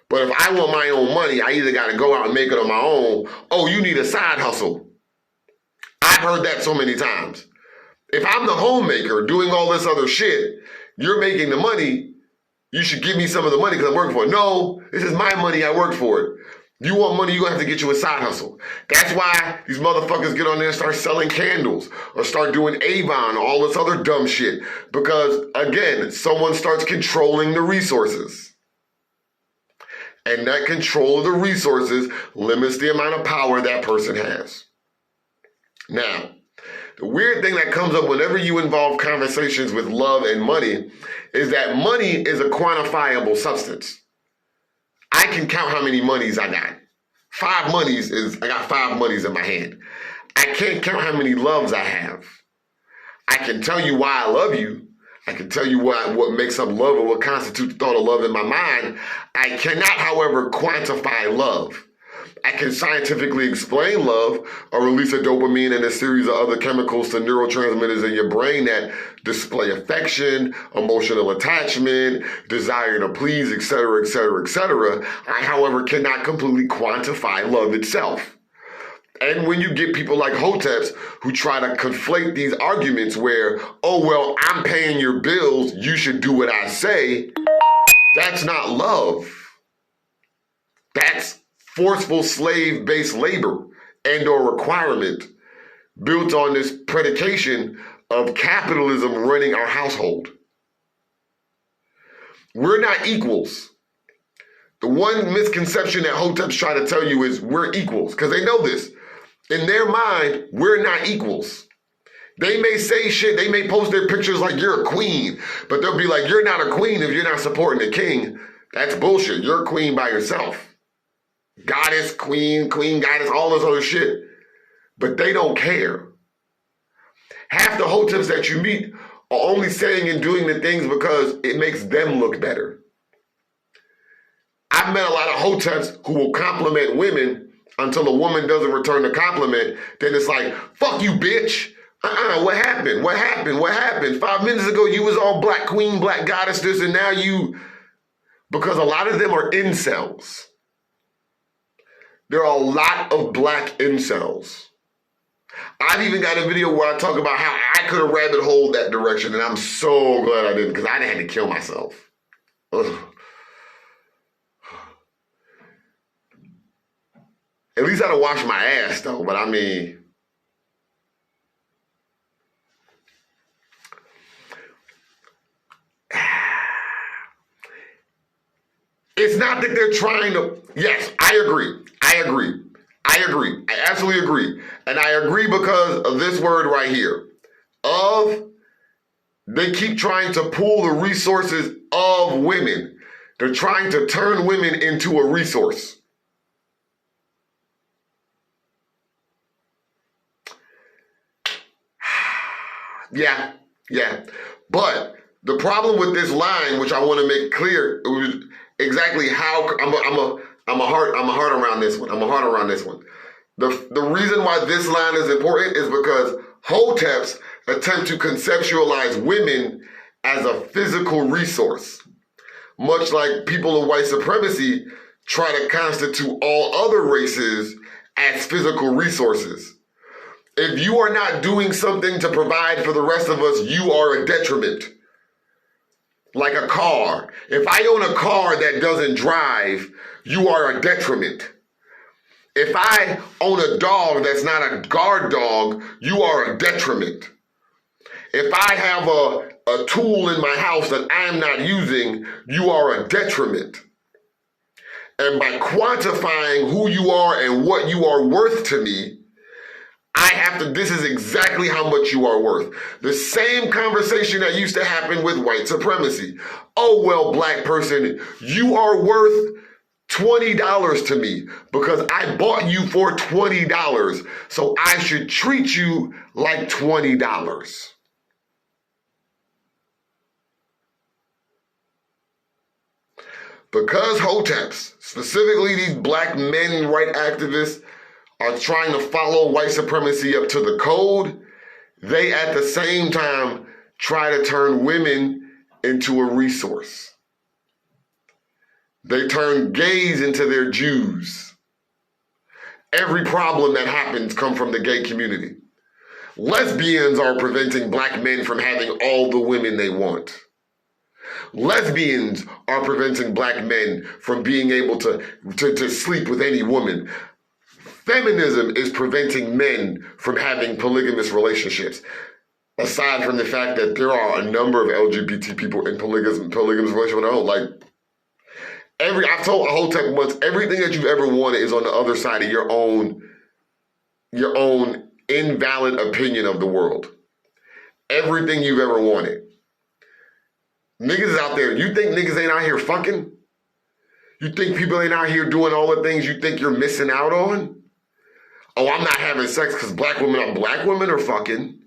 but if I want my own money, I either gotta go out and make it on my own. Oh, you need a side hustle. I've heard that so many times. If I'm the homemaker doing all this other shit, you're making the money, you should give me some of the money because I'm working for it. No, this is my money, I worked for it. You want money, you're gonna have to get you a side hustle. That's why these motherfuckers get on there and start selling candles or start doing Avon or all this other dumb shit. Because again, someone starts controlling the resources. And that control of the resources limits the amount of power that person has. Now, the weird thing that comes up whenever you involve conversations with love and money is that money is a quantifiable substance. I can count how many monies I got. I got 5 monies in my hand. I can't count how many loves I have. I can tell you why I love you. I can tell you what makes up love or what constitutes the thought of love in my mind. I cannot, however, quantify love. I can scientifically explain love or release a dopamine and a series of other chemicals to neurotransmitters in your brain that display affection, emotional attachment, desire to please, etc., etc., etc. I, however, cannot completely quantify love itself. And when you get people like Hoteps who try to conflate these arguments where, oh, well, I'm paying your bills, you should do what I say, that's not love. That's forceful slave-based labor and or requirement built on this predication of capitalism running our household. We're not equals. The one misconception that Hoteps try to tell you is we're equals, because they know this. In their mind, we're not equals. They may say shit, they may post their pictures like you're a queen, but they'll be like, you're not a queen if you're not supporting the king. That's bullshit. You're a queen by yourself. Goddess, queen, goddess, all this other shit. But they don't care. Half the Hoteps that you meet are only saying and doing the things because it makes them look better. I've met a lot of Hoteps who will compliment women until a woman doesn't return the compliment. Then it's like, fuck you, bitch. What happened? What happened? What happened? 5 minutes ago, you was all black queen, black goddess, this, and now you, because a lot of them are incels. There are a lot of black incels. I've even got a video where I talk about how I could have rabbit holed that direction, and I'm so glad I didn't, because I didn't have to kill myself. Ugh. At least I had to wash my ass, though, but I mean, it's not that they're trying to, yes, I agree. I absolutely agree. And I agree because of this word right here. They keep trying to pull the resources of women. They're trying to turn women into a resource. Yeah. But the problem with this line, which I want to make clear, it was exactly how I'm a heart around this one. The reason why this line is important is because hoteps attempt to conceptualize women as a physical resource, much like people of white supremacy try to constitute all other races as physical resources. If you are not doing something to provide for the rest of us, you are a detriment. Like a car. If I own a car that doesn't drive, you are a detriment. If I own a dog that's not a guard dog, you are a detriment. If I have a tool in my house that I'm not using, you are a detriment. And by quantifying who you are and what you are worth to me, this is exactly how much you are worth. The same conversation that used to happen with white supremacy. Oh, well, black person, you are worth $20 to me because I bought you for $20. So I should treat you like $20. Because hoteps, specifically these black men right activists, are trying to follow white supremacy up to the code, they at the same time try to turn women into a resource. They turn gays into their Jews. Every problem that happens comes from the gay community. Lesbians are preventing black men from having all the women they want. Lesbians are preventing black men from being able to sleep with any woman. Feminism is preventing men from having polygamous relationships. Aside from the fact that there are a number of LGBT people in polygamous relationships, I've told a hotep once, everything that you've ever wanted is on the other side of your own invalid opinion of the world. Everything you've ever wanted. Niggas is out there. You think niggas ain't out here fucking? You think people ain't out here doing all the things you think you're missing out on? Oh, I'm not having sex because black women are fucking.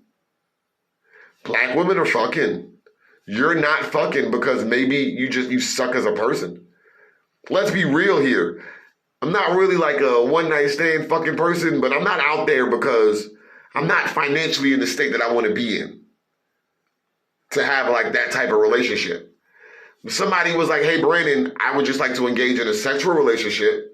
Black women are fucking. You're not fucking because maybe you suck as a person. Let's be real here. I'm not really like a one-night stand fucking person, but I'm not out there because I'm not financially in the state that I want to be in to have like that type of relationship. If somebody was like, hey, Brandon, I would just like to engage in a sexual relationship,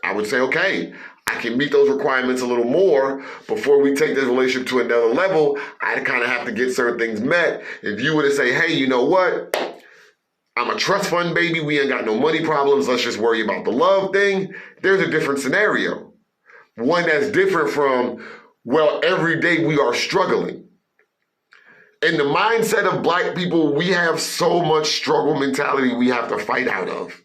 I would say, okay, I can meet those requirements a little more. Before we take this relationship to another level, I kind of have to get certain things met. If you were to say, hey, you know what? I'm a trust fund baby. We ain't got no money problems. Let's just worry about the love thing. There's a different scenario. One that's different from, well, every day we are struggling. In the mindset of black people, we have so much struggle mentality we have to fight out of.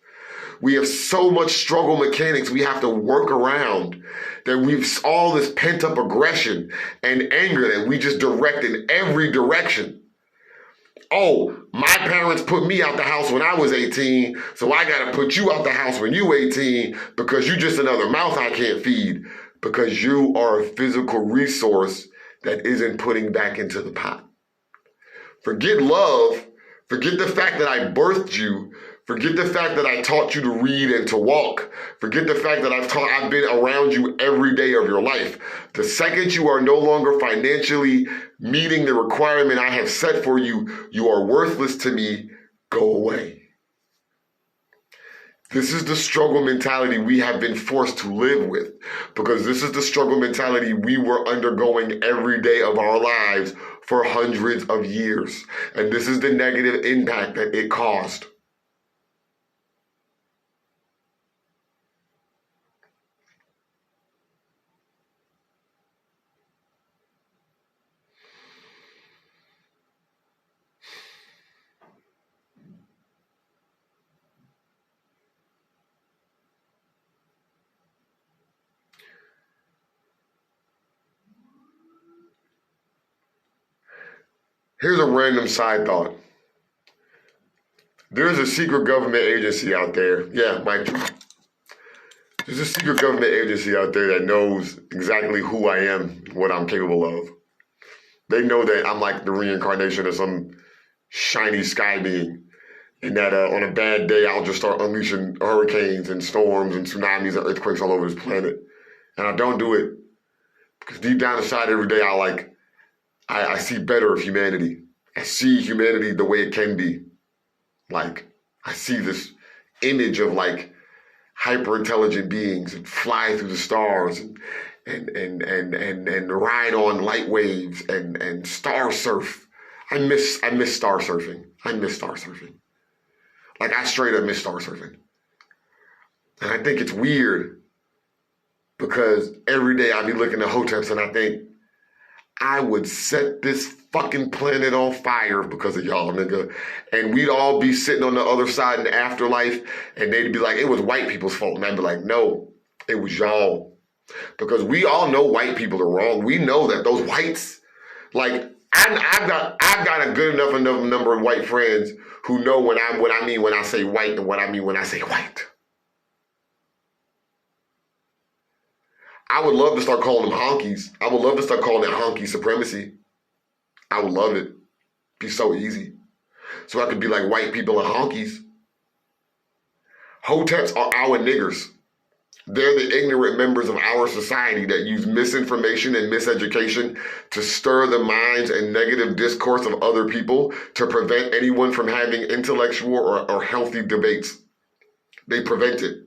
We have so much struggle mechanics we have to work around, that we've all this pent up aggression and anger that we just direct in every direction. Oh, my parents put me out the house when I was 18, so I gotta put you out the house when you 18 because you just another mouth I can't feed, because you are a physical resource that isn't putting back into the pot. Forget love, forget the fact that I birthed you, Forget the fact that I taught you to read and to walk. Forget the fact that I've been around you every day of your life. The second you are no longer financially meeting the requirement I have set for you, you are worthless to me. Go away. This is the struggle mentality we have been forced to live with, because this is the struggle mentality we were undergoing every day of our lives for hundreds of years. And this is the negative impact that it caused. Here's a random side thought. There's a secret government agency out there. Yeah, Mike. There's a secret government agency out there that knows exactly who I am, what I'm capable of. They know that I'm like the reincarnation of some shiny sky being, and that on a bad day, I'll just start unleashing hurricanes and storms and tsunamis and earthquakes all over this planet. And I don't do it because deep down inside every day, I see better of humanity. I see humanity the way it can be. Like, I see this image of like hyper intelligent beings and fly through the stars and ride on light waves and star surf. I miss star surfing. I miss star surfing. Like, I straight up miss star surfing. And I think it's weird because every day I be looking at hoteps and I think, I would set this fucking planet on fire because of y'all, nigga. And we'd all be sitting on the other side in the afterlife, and they'd be like, it was white people's fault. And I'd be like, no, it was y'all. Because we all know white people are wrong. We know that those whites, like, I've got a good enough number of white friends who know what I mean when I say white and what I mean when I say white. I would love to start calling them honkies. I would love to start calling it honky supremacy. I would love it. It'd be so easy. So I could be like white people are honkies. Hoteps are our niggers. They're the ignorant members of our society that use misinformation and miseducation to stir the minds and negative discourse of other people to prevent anyone from having intellectual or healthy debates. They prevent it.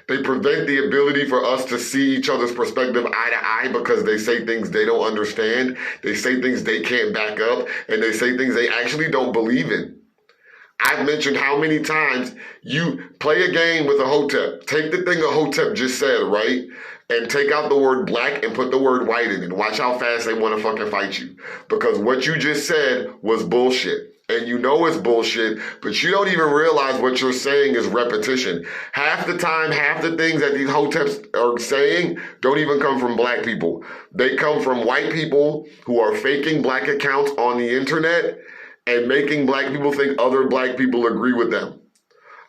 They prevent the ability for us to see each other's perspective eye to eye because they say things they don't understand. They say things they can't back up, and they say things they actually don't believe in. I've mentioned how many times you play a game with a hotep. Take the thing a hotep just said, right? And take out the word black and put the word white in it. Watch how fast they want to fucking fight you. Because what you just said was bullshit. And you know it's bullshit, but you don't even realize what you're saying is repetition. Half the time, half the things that these hoteps are saying don't even come from black people. They come from white people who are faking black accounts on the internet and making black people think other black people agree with them.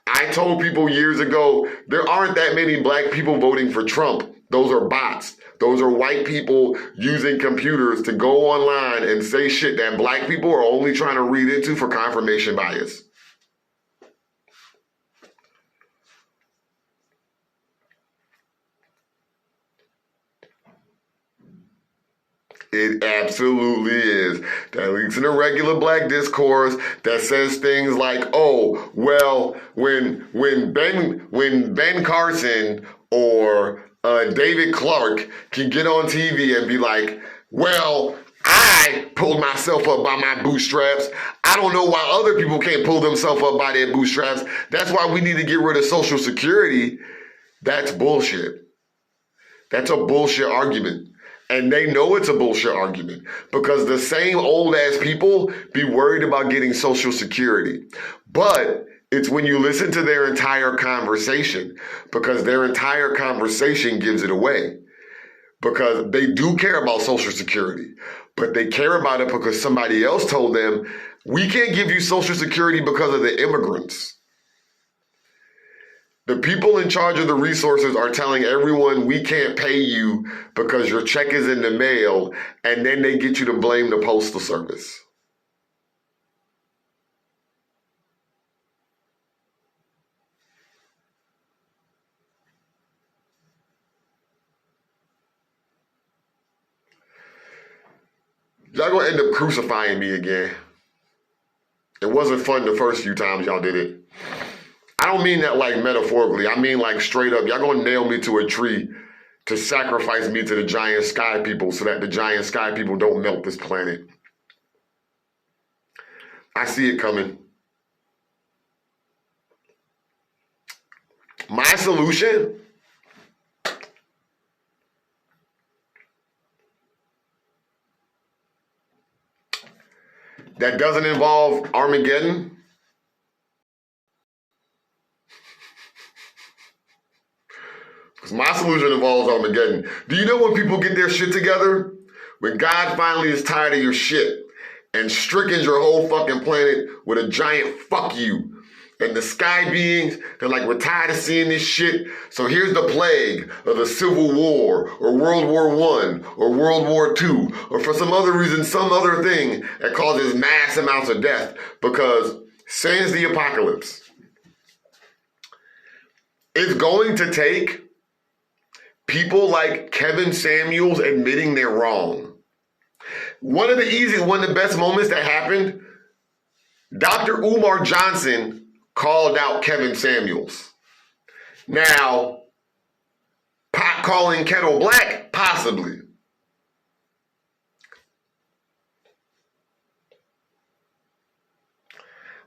I told people years ago, there aren't that many black people voting for Trump. Those are bots. Those are white people using computers to go online and say shit that black people are only trying to read into for confirmation bias. It absolutely is. That leads in a regular black discourse that says things like, oh, well, when Ben Carson or David Clark can get on TV and be like, well, I pulled myself up by my bootstraps. I don't know why other people can't pull themselves up by their bootstraps. That's why we need to get rid of Social Security. That's bullshit. That's a bullshit argument. And they know it's a bullshit argument because the same old ass people be worried about getting Social Security. But it's when you listen to their entire conversation, because their entire conversation gives it away. Because they do care about Social Security, but they care about it because somebody else told them, we can't give you Social Security because of the immigrants. The people in charge of the resources are telling everyone we can't pay you because your check is in the mail, and then they get you to blame the Postal Service. Y'all gonna end up crucifying me again. It wasn't fun the first few times y'all did it. I don't mean that like metaphorically. I mean like straight up. Y'all gonna nail me to a tree to sacrifice me to the giant sky people so that the giant sky people don't melt this planet. I see it coming. My solution? That doesn't involve Armageddon? Because my solution involves Armageddon. Do you know when people get their shit together? When God finally is tired of your shit and strickens your whole fucking planet with a giant fuck you. And the sky beings, they're like, we're tired of seeing this shit. So here's the plague of the Civil War or World War I or World War II or for some other reason, some other thing that causes mass amounts of death because sans the apocalypse. It's going to take people like Kevin Samuels admitting they're wrong. One of the best moments that happened, Dr. Umar Johnson called out Kevin Samuels. Now, pot calling kettle black? Possibly.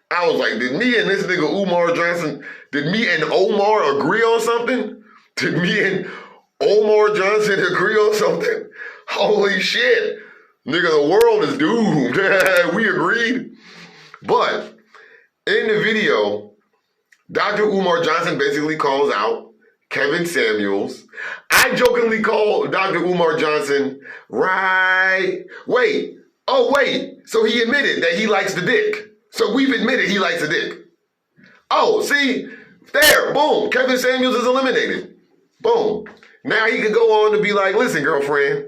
I was like, did me and this nigga Umar Johnson, did me and Omar agree on something? Did me and Omar Johnson agree on something? Holy shit. Nigga, the world is doomed. We agreed. But in the video, Dr. Umar Johnson basically calls out Kevin Samuels. I jokingly call Dr. Umar Johnson, right? Wait. Oh, wait. So he admitted that he likes the dick. So we've admitted he likes the dick. Oh, see? There. Boom. Kevin Samuels is eliminated. Boom. Now he can go on to be like, listen, girlfriend.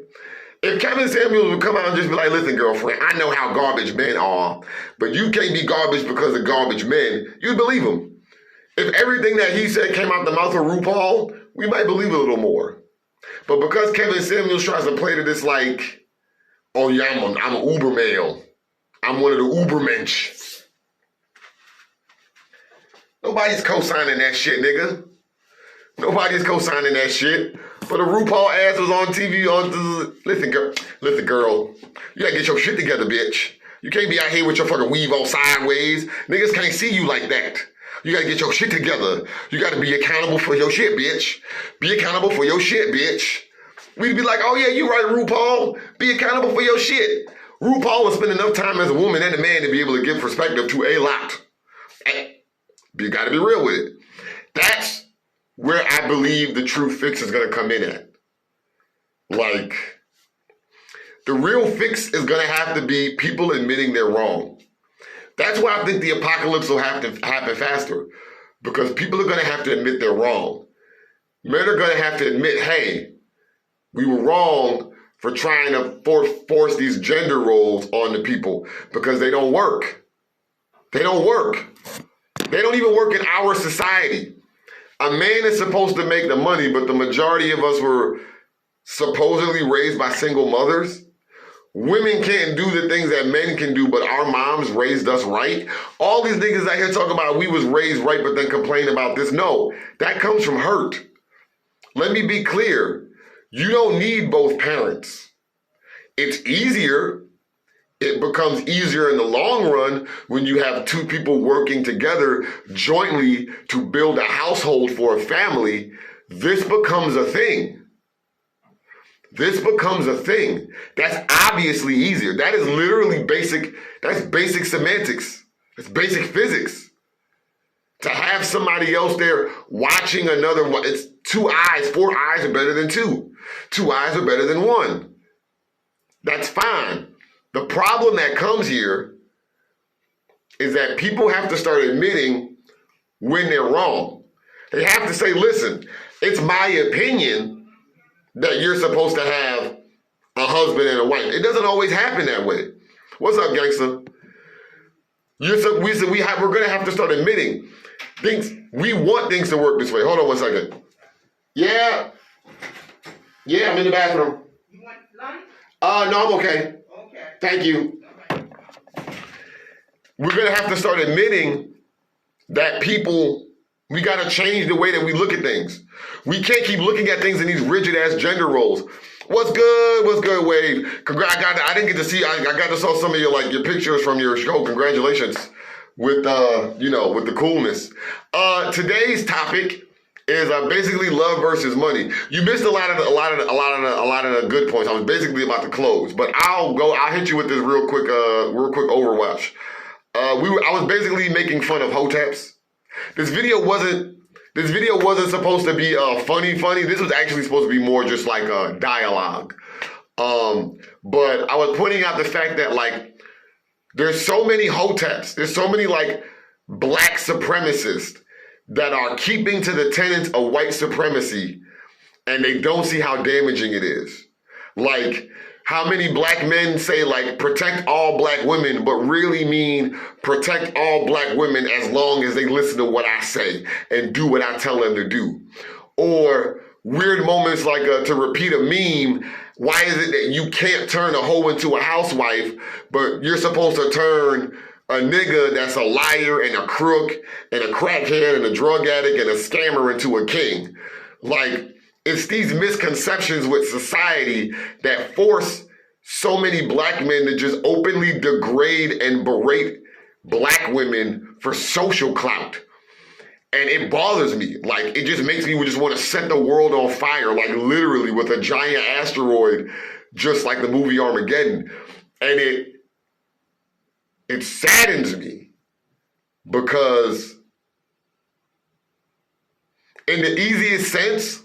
If Kevin Samuels would come out and just be like, listen, girlfriend, I know how garbage men are, but you can't be garbage because of garbage men, you'd believe him. If everything that he said came out the mouth of RuPaul, we might believe a little more. But because Kevin Samuels tries to play to this like, oh yeah, I'm an Uber male. I'm one of the Ubermensch. Nobody's co-signing that shit, nigga. Nobody's co-signing that shit. But the RuPaul ass was on TV listen, girl, you gotta get your shit together, bitch. You can't be out here with your fucking weave all sideways. Niggas can't see you like that. You gotta get your shit together. You gotta be accountable for your shit, bitch. Be accountable for your shit, bitch. We'd be like, oh yeah, you right, RuPaul. Be accountable for your shit. RuPaul will spend enough time as a woman and a man to be able to give perspective to a lot. You gotta be real with it. That's where I believe the true fix is gonna come in at. Like, the real fix is gonna have to be people admitting they're wrong. That's why I think the apocalypse will have to happen faster, because people are gonna have to admit they're wrong. Men are gonna have to admit, hey, we were wrong for trying to force these gender roles on the people because they don't work. They don't work. They don't even work in our society. A man is supposed to make the money, but the majority of us were supposedly raised by single mothers. Women can't do the things that men can do, but our moms raised us right. All these niggas out here talking about we was raised right, but then complain about this. No, that comes from hurt. Let me be clear. You don't need both parents. It's easier. It becomes easier in the long run when you have two people working together jointly to build a household for a family. This becomes a thing. This becomes a thing. That's obviously easier. That is literally basic. That's basic semantics. It's basic physics. To have somebody else there watching another one, it's 2 eyes. 4 eyes are better than 2. 2 eyes are better than 1. That's fine. The problem that comes here is that people have to start admitting when they're wrong. They have to say, listen, it's my opinion that you're supposed to have a husband and a wife. It doesn't always happen that way. What's up, gangster? We're going to have to start admitting things. We want things to work this way. Hold on 1 second. Yeah. Yeah, I'm in the bathroom. You want lunch? No, I'm okay. Okay. Thank you. We're going to have to start admitting that we got to change the way that we look at things. We can't keep looking at things in these rigid-ass gender roles. What's good? What's good, Wade? I didn't get to see, I got to saw some of your pictures from your show. Congratulations with the coolness. Today's topic is basically love versus money. You missed a lot of the good points. I was basically about to close, but I'll hit you with this real quick overwatch. I was basically making fun of hoteps. This video wasn't supposed to be funny. This was actually supposed to be more just like a dialogue. But I was pointing out the fact that there's so many hoteps, there's so many black supremacists that are keeping to the tenets of white supremacy, and they don't see how damaging it is. How many black men say protect all black women, but really mean protect all black women as long as they listen to what I say and do what I tell them to do. Or weird moments to repeat a meme, why is it that you can't turn a hoe into a housewife, but you're supposed to turn a nigga that's a liar and a crook and a crackhead and a drug addict and a scammer into a king? It's these misconceptions with society that force so many black men to just openly degrade and berate black women for social clout. And it bothers me. It just makes me just want to set the world on fire, literally with a giant asteroid, just like the movie Armageddon. And it saddens me because in the easiest sense,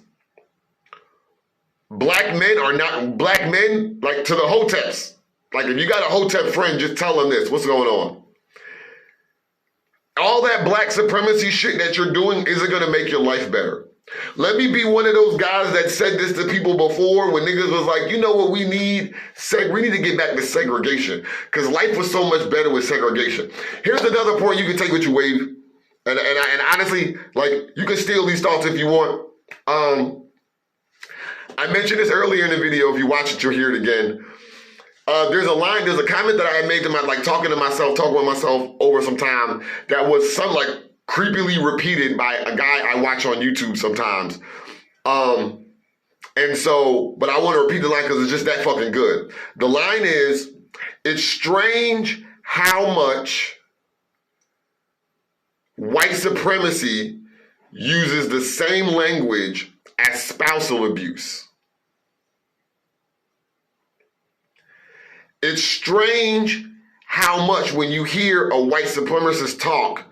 black men are not black men, to the hoteps. If you got a hotep friend, just tell them this. What's going on? All that black supremacy shit that you're doing isn't going to make your life better. Let me be one of those guys that said this to people before when niggas was you know what we need? We need to get back to segregation because life was so much better with segregation. Here's another point you can take with you, Wave. And honestly, you can steal these thoughts if you want. I mentioned this earlier in the video. If you watch it, you'll hear it again. There's a comment that I had made to talking with myself over some time that was creepily repeated by a guy I watch on YouTube sometimes. But I want to repeat the line because it's just that fucking good. The line is, it's strange how much white supremacy uses the same language as spousal abuse. It's strange how much when you hear a white supremacist talk,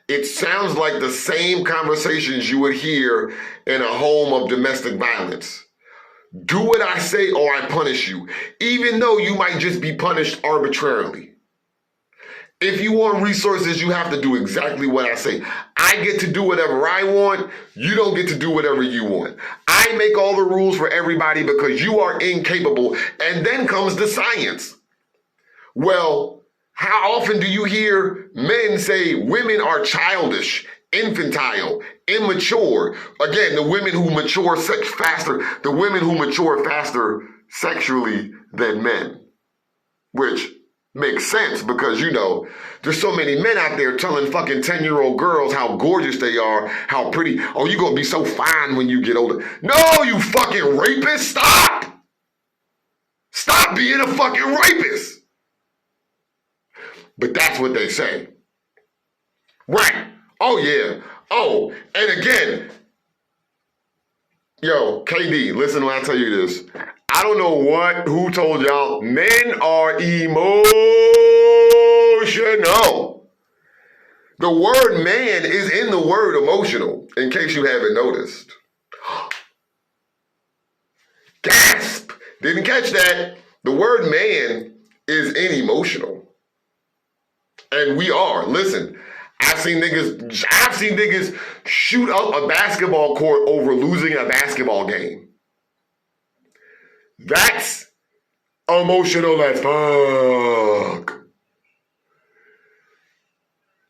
it sounds like the same conversations you would hear in a home of domestic violence. Do what I say or I punish you, even though you might just be punished arbitrarily. If you want resources, you have to do exactly what I say. I get to do whatever I want. You don't get to do whatever you want. I make all the rules for everybody because you are incapable. And then comes the science. Well, how often do you hear men say women are childish, infantile, immature? Again, the women who mature faster sexually than men, which makes sense because, there's so many men out there telling fucking 10-year-old girls how gorgeous they are, how pretty. Oh, you're going to be so fine when you get older. No, you fucking rapist. Stop. Stop being a fucking rapist. But that's what they say. Right. Oh, yeah. Oh, and again, yo, KD, listen when I tell you this. I don't know who told y'all, men are emotional. The word man is in the word emotional, in case you haven't noticed. Gasp! Didn't catch that. The word man is in emotional. And we are. Listen, I've seen niggas shoot up a basketball court over losing a basketball game. That's emotional as fuck.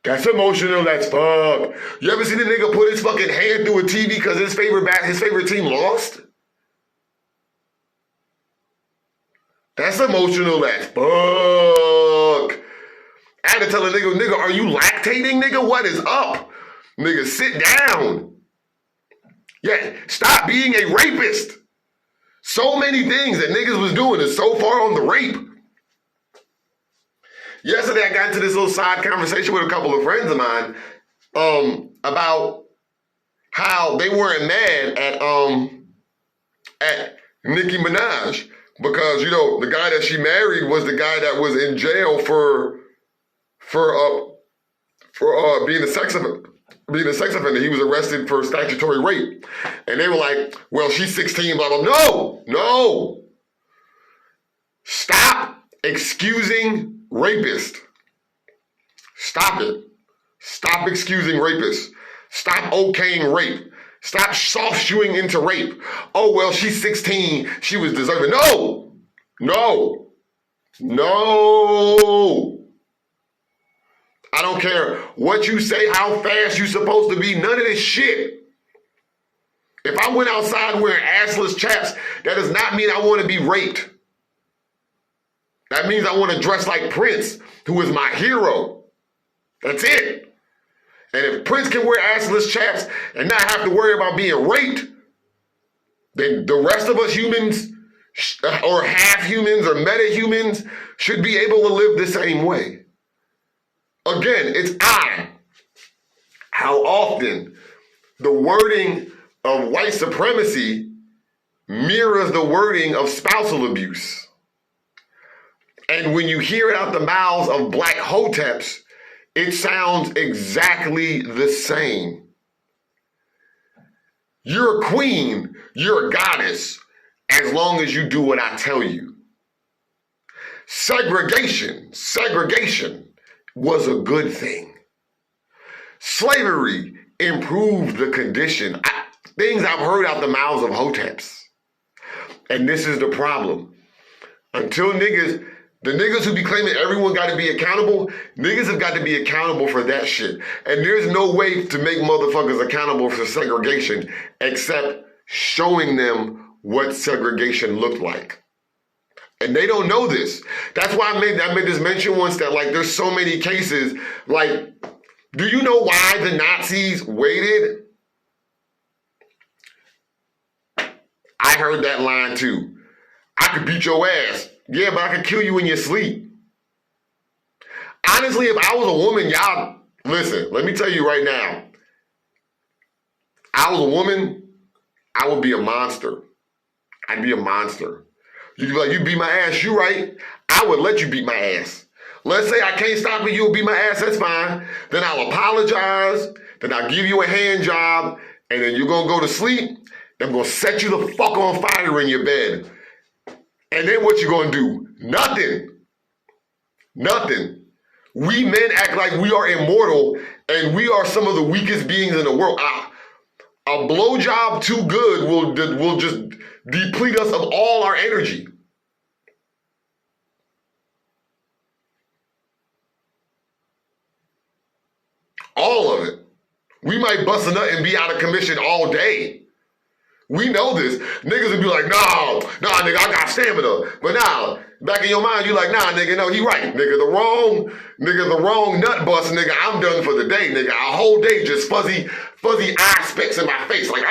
That's emotional as fuck. You ever seen a nigga put his fucking hand through a TV because his favorite team lost? That's emotional as fuck. I had to tell a nigga, are you lactating, nigga? What is up? Nigga, sit down. Yeah, stop being a rapist. So many things that niggas was doing is so far on the rape. Yesterday, I got into this little side conversation with a couple of friends of mine about how they weren't mad at Nicki Minaj because, you know, the guy that she married was the guy that was in jail for being a sex offender. He was arrested for statutory rape. And they were like, well, she's 16, blah, blah, blah. No. Stop excusing rapists. Stop it. Stop excusing rapists. Stop okaying rape. Stop soft shoeing into rape. Oh, well, she's 16. She was deserving. No. I don't care what you say, how fast you're supposed to be. None of this shit. If I went outside wearing assless chaps, that does not mean I want to be raped. That means I want to dress like Prince, who is my hero. That's it. And if Prince can wear assless chaps and not have to worry about being raped, then the rest of us humans, or half humans or meta-humans, should be able to live the same way. Again, it's I. How often the wording of white supremacy mirrors the wording of spousal abuse. And when you hear it out the mouths of black hoteps, it sounds exactly the same. You're a queen, you're a goddess, as long as you do what I tell you. Segregation was a good thing. Slavery improved the condition. Things I've heard out the mouths of hoteps. And this is the problem. Until the niggas who be claiming everyone got to be accountable, niggas have got to be accountable for that shit. And there's no way to make motherfuckers accountable for segregation except showing them what segregation looked like. And they don't know this. That's why I made this mention once that, like, there's so many cases. Like, do you know why the Nazis waited? I heard that line too. I could beat your ass. Yeah, but I could kill you in your sleep. Honestly, if I was a woman, y'all, listen, let me tell you right now. I was a woman, I would be a monster. I'd be a monster. You'd be like, you beat my ass, you right. I would let you beat my ass. Let's say I can't stop it, you'll beat my ass, that's fine. Then I'll apologize, then I'll give you a hand job, and then you're gonna go to sleep. Then I'm gonna set you the fuck on fire in your bed. And then what you gonna do? Nothing. We men act like we are immortal, and we are some of the weakest beings in the world. A blowjob too good will just deplete us of all our energy. All of it. We might bust a nut and be out of commission all day. We know this. Niggas would be like, nah, nigga, I got stamina. But nah, back in your mind, you like, nah, nigga, no, he right. Nigga, the wrong nut bust, nigga, I'm done for the day, nigga. A whole day just fuzzy eye specks in my face, like,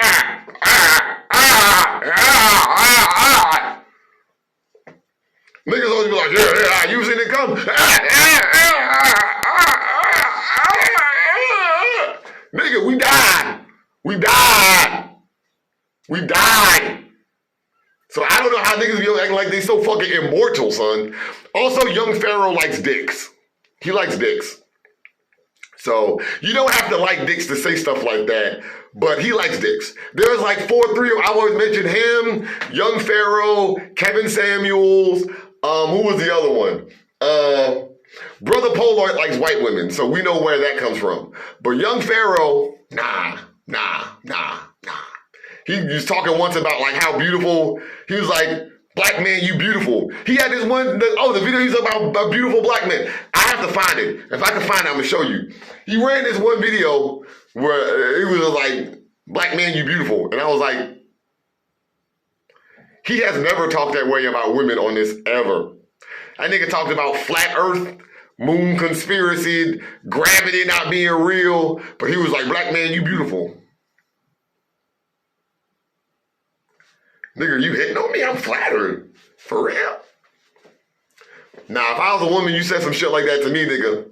Niggas always be like, yeah, you seen it come. Nigga, we died. So I don't know how niggas be acting like they so fucking immortal, son. Also, Young Pharaoh likes dicks. He likes dicks. So you don't have to like dicks to say stuff like that, but he likes dicks. There's like I always mention him, Young Pharaoh, Kevin Samuels, who was the other one? Brother Polaroid likes white women, so we know where that comes from. But Young Pharaoh, nah. He was talking once about like how beautiful, he was like, black man, you beautiful. He had this one, the video he's about beautiful black men. I have to find it. If I can find it, I'm gonna show you. He ran this one video where it was like, black man, you beautiful. And I was like, He has never talked that way about women on this ever. That nigga talked about flat earth, moon conspiracy, gravity not being real, but he was like, black man, you beautiful. Nigga, you hitting on me? I'm flattered. For real? Now, if I was a woman, you said some shit like that to me, nigga.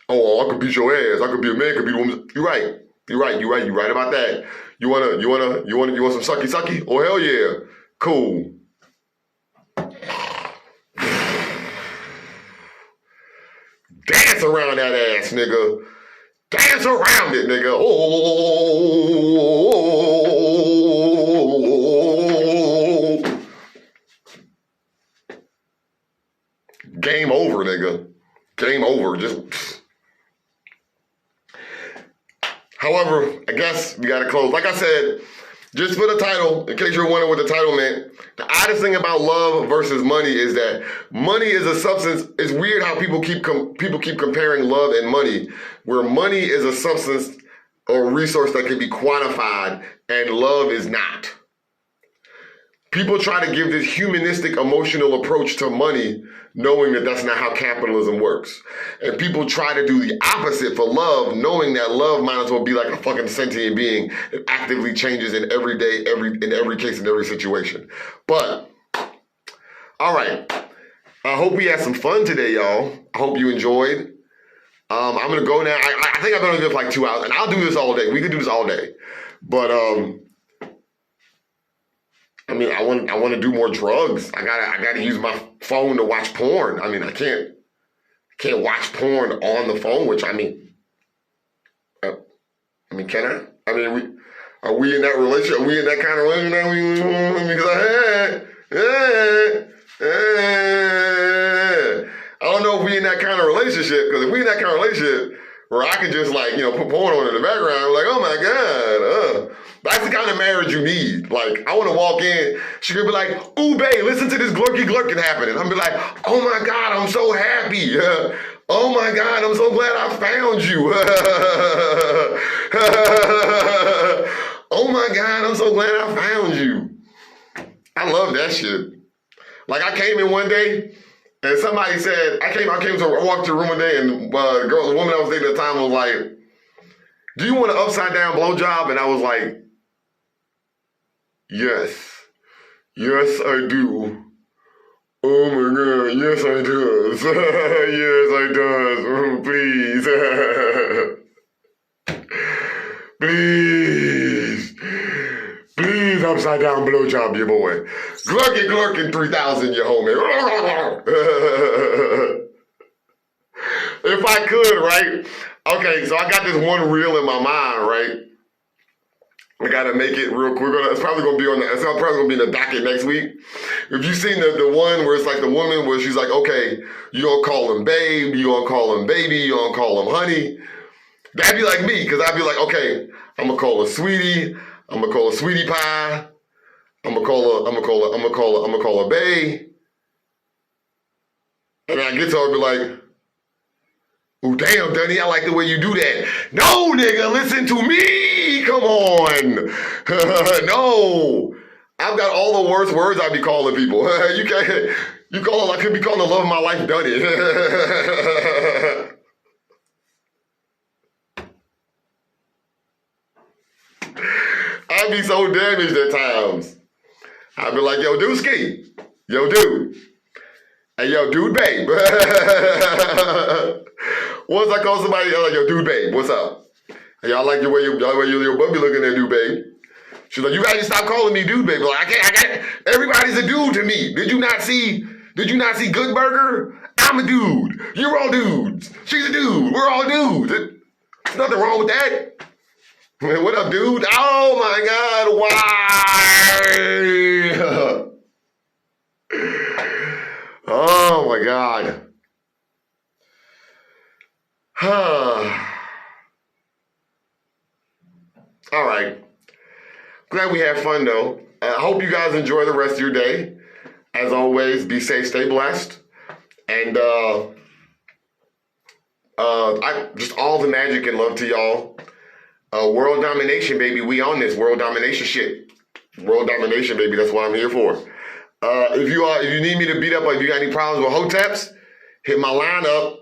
Oh, I could beat your ass. I could be a man, could be a woman. You're right. You're right about that. You want some sucky? Oh, hell yeah. Cool. Dance around that ass, nigga. Dance around it, nigga. Oh. Game over, nigga. Game over. However, I guess we gotta close. Like I said, just for the title, in case you're wondering what the title meant, the oddest thing about love versus money is that money is a substance. It's weird how people keep comparing love and money, where money is a substance or resource that can be quantified and love is not. People try to give this humanistic, emotional approach to money, knowing that that's not how capitalism works. And people try to do the opposite for love, knowing that love might as well be like a fucking sentient being that actively changes in every day, in every case, in every situation. But, all right. I hope we had some fun today, y'all. I hope you enjoyed. I'm going to go now. I think I've been on this for like 2 hours, and I'll do this all day. We could do this all day. But, I mean, I want to do more drugs. I gotta use my phone to watch porn. I mean, I can't watch porn on the phone. Which I mean, can I? I mean, are we in that relationship? Are we in that kind of relationship now? I don't know if we in that kind of relationship, because if we in that kind of relationship where I can just like put porn on in the background, like, oh my god. That's the kind of marriage you need. Like, I want to walk in, she could be like, ooh, babe, listen to this glurking happening. I'm be like, oh my God, I'm so happy. Oh my God, I'm so glad I found you. Oh my God, I'm so glad I found you. I love that shit. Like, I came in one day, and somebody said, I walked to a room one day, and the woman I was dating at the time was like, do you want an upside down blowjob? And I was like, yes, I do. Oh my God, yes I does. Yes I does. Please, upside down blowjob, your boy. Glurkin 3000, you homie. If I could, right? Okay, so I got this one reel in my mind, right? I gotta make it real quick. It's probably gonna be in the docket next week. If you've seen the one where it's like the woman where she's like, okay, you gonna call him babe, you gonna call him baby, you gonna call him honey. That'd be like me, because I'd be like, okay, I'm gonna call her sweetie, I'm gonna call her sweetie pie, I'm gonna call her bae. And then I get to her and be like, oh, damn, Dunny, I like the way you do that. No, nigga, listen to me. Come on. No. I've got all the worst words I be calling people. I could be calling the love of my life Dunny. I'd be so damaged at times. I'd be like, yo, Dooski. Yo, dude. Hey, yo, dude, babe. Once I call somebody, I'm like, yo, dude, babe, what's up? Hey, I like your way your butt be looking there, dude, babe. She's like, you gotta stop calling me dude, babe. Like, I can't. Everybody's a dude to me. Did you not see Good Burger? I'm a dude. You're all dudes. She's a dude. We're all dudes. There's nothing wrong with that. What up, dude? Oh my God, why? Oh my God. All right. Glad we had fun though. I hope you guys enjoy the rest of your day. As always, be safe, stay blessed. And I just all the magic and love to y'all. World domination, baby. We on this world domination shit. World domination, baby. That's what I'm here for. If you need me to beat up, or if you got any problems with hoteps, hit my line up,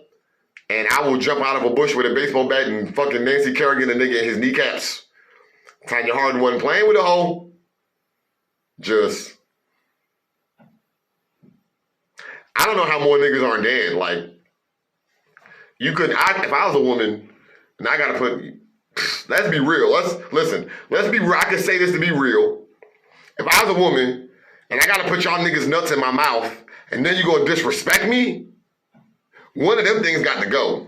and I will jump out of a bush with a baseball bat and fucking Nancy Kerrigan a nigga in his kneecaps. Tanya Hardin wasn't playing with a hoe. Just, I don't know how more niggas aren't dead. Like, you could, if I was a woman, and I gotta put, let's be real. Let's be real. I can say this to be real. If I was a woman, and I gotta put y'all niggas nuts in my mouth, and then you gonna disrespect me, one of them things got to go.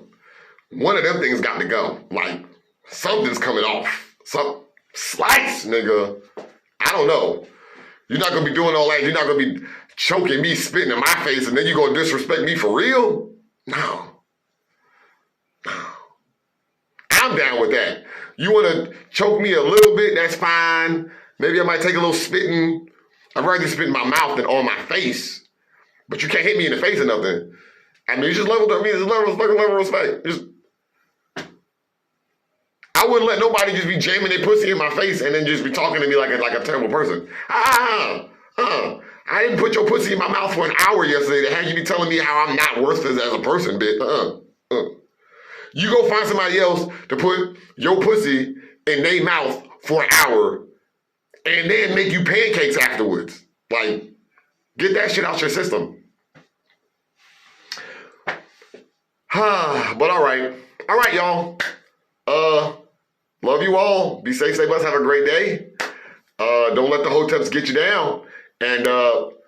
One of them things got to go. Like, something's coming off. Some slice, nigga. I don't know. You're not gonna be doing all that. You're not gonna be choking me, spitting in my face, and then you gonna disrespect me for real? No. I'm down with that. You wanna choke me a little bit, that's fine. Maybe I might take a little spitting. I'd rather spit in my mouth than on my face. But you can't hit me in the face or nothing. I mean, it's just level of respect. I wouldn't let nobody just be jamming their pussy in my face and then just be talking to me like a terrible person. I didn't put your pussy in my mouth for an hour yesterday to have you be telling me how I'm not worthless as a person, bitch. You go find somebody else to put your pussy in their mouth for an hour and then make you pancakes afterwards. Like, get that shit out your system. But all right, y'all. Love you all. Be safe, stay blessed, have a great day. Don't let the hoteps get you down. And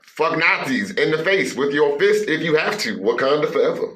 fuck Nazis in the face with your fist if you have to. Wakanda forever.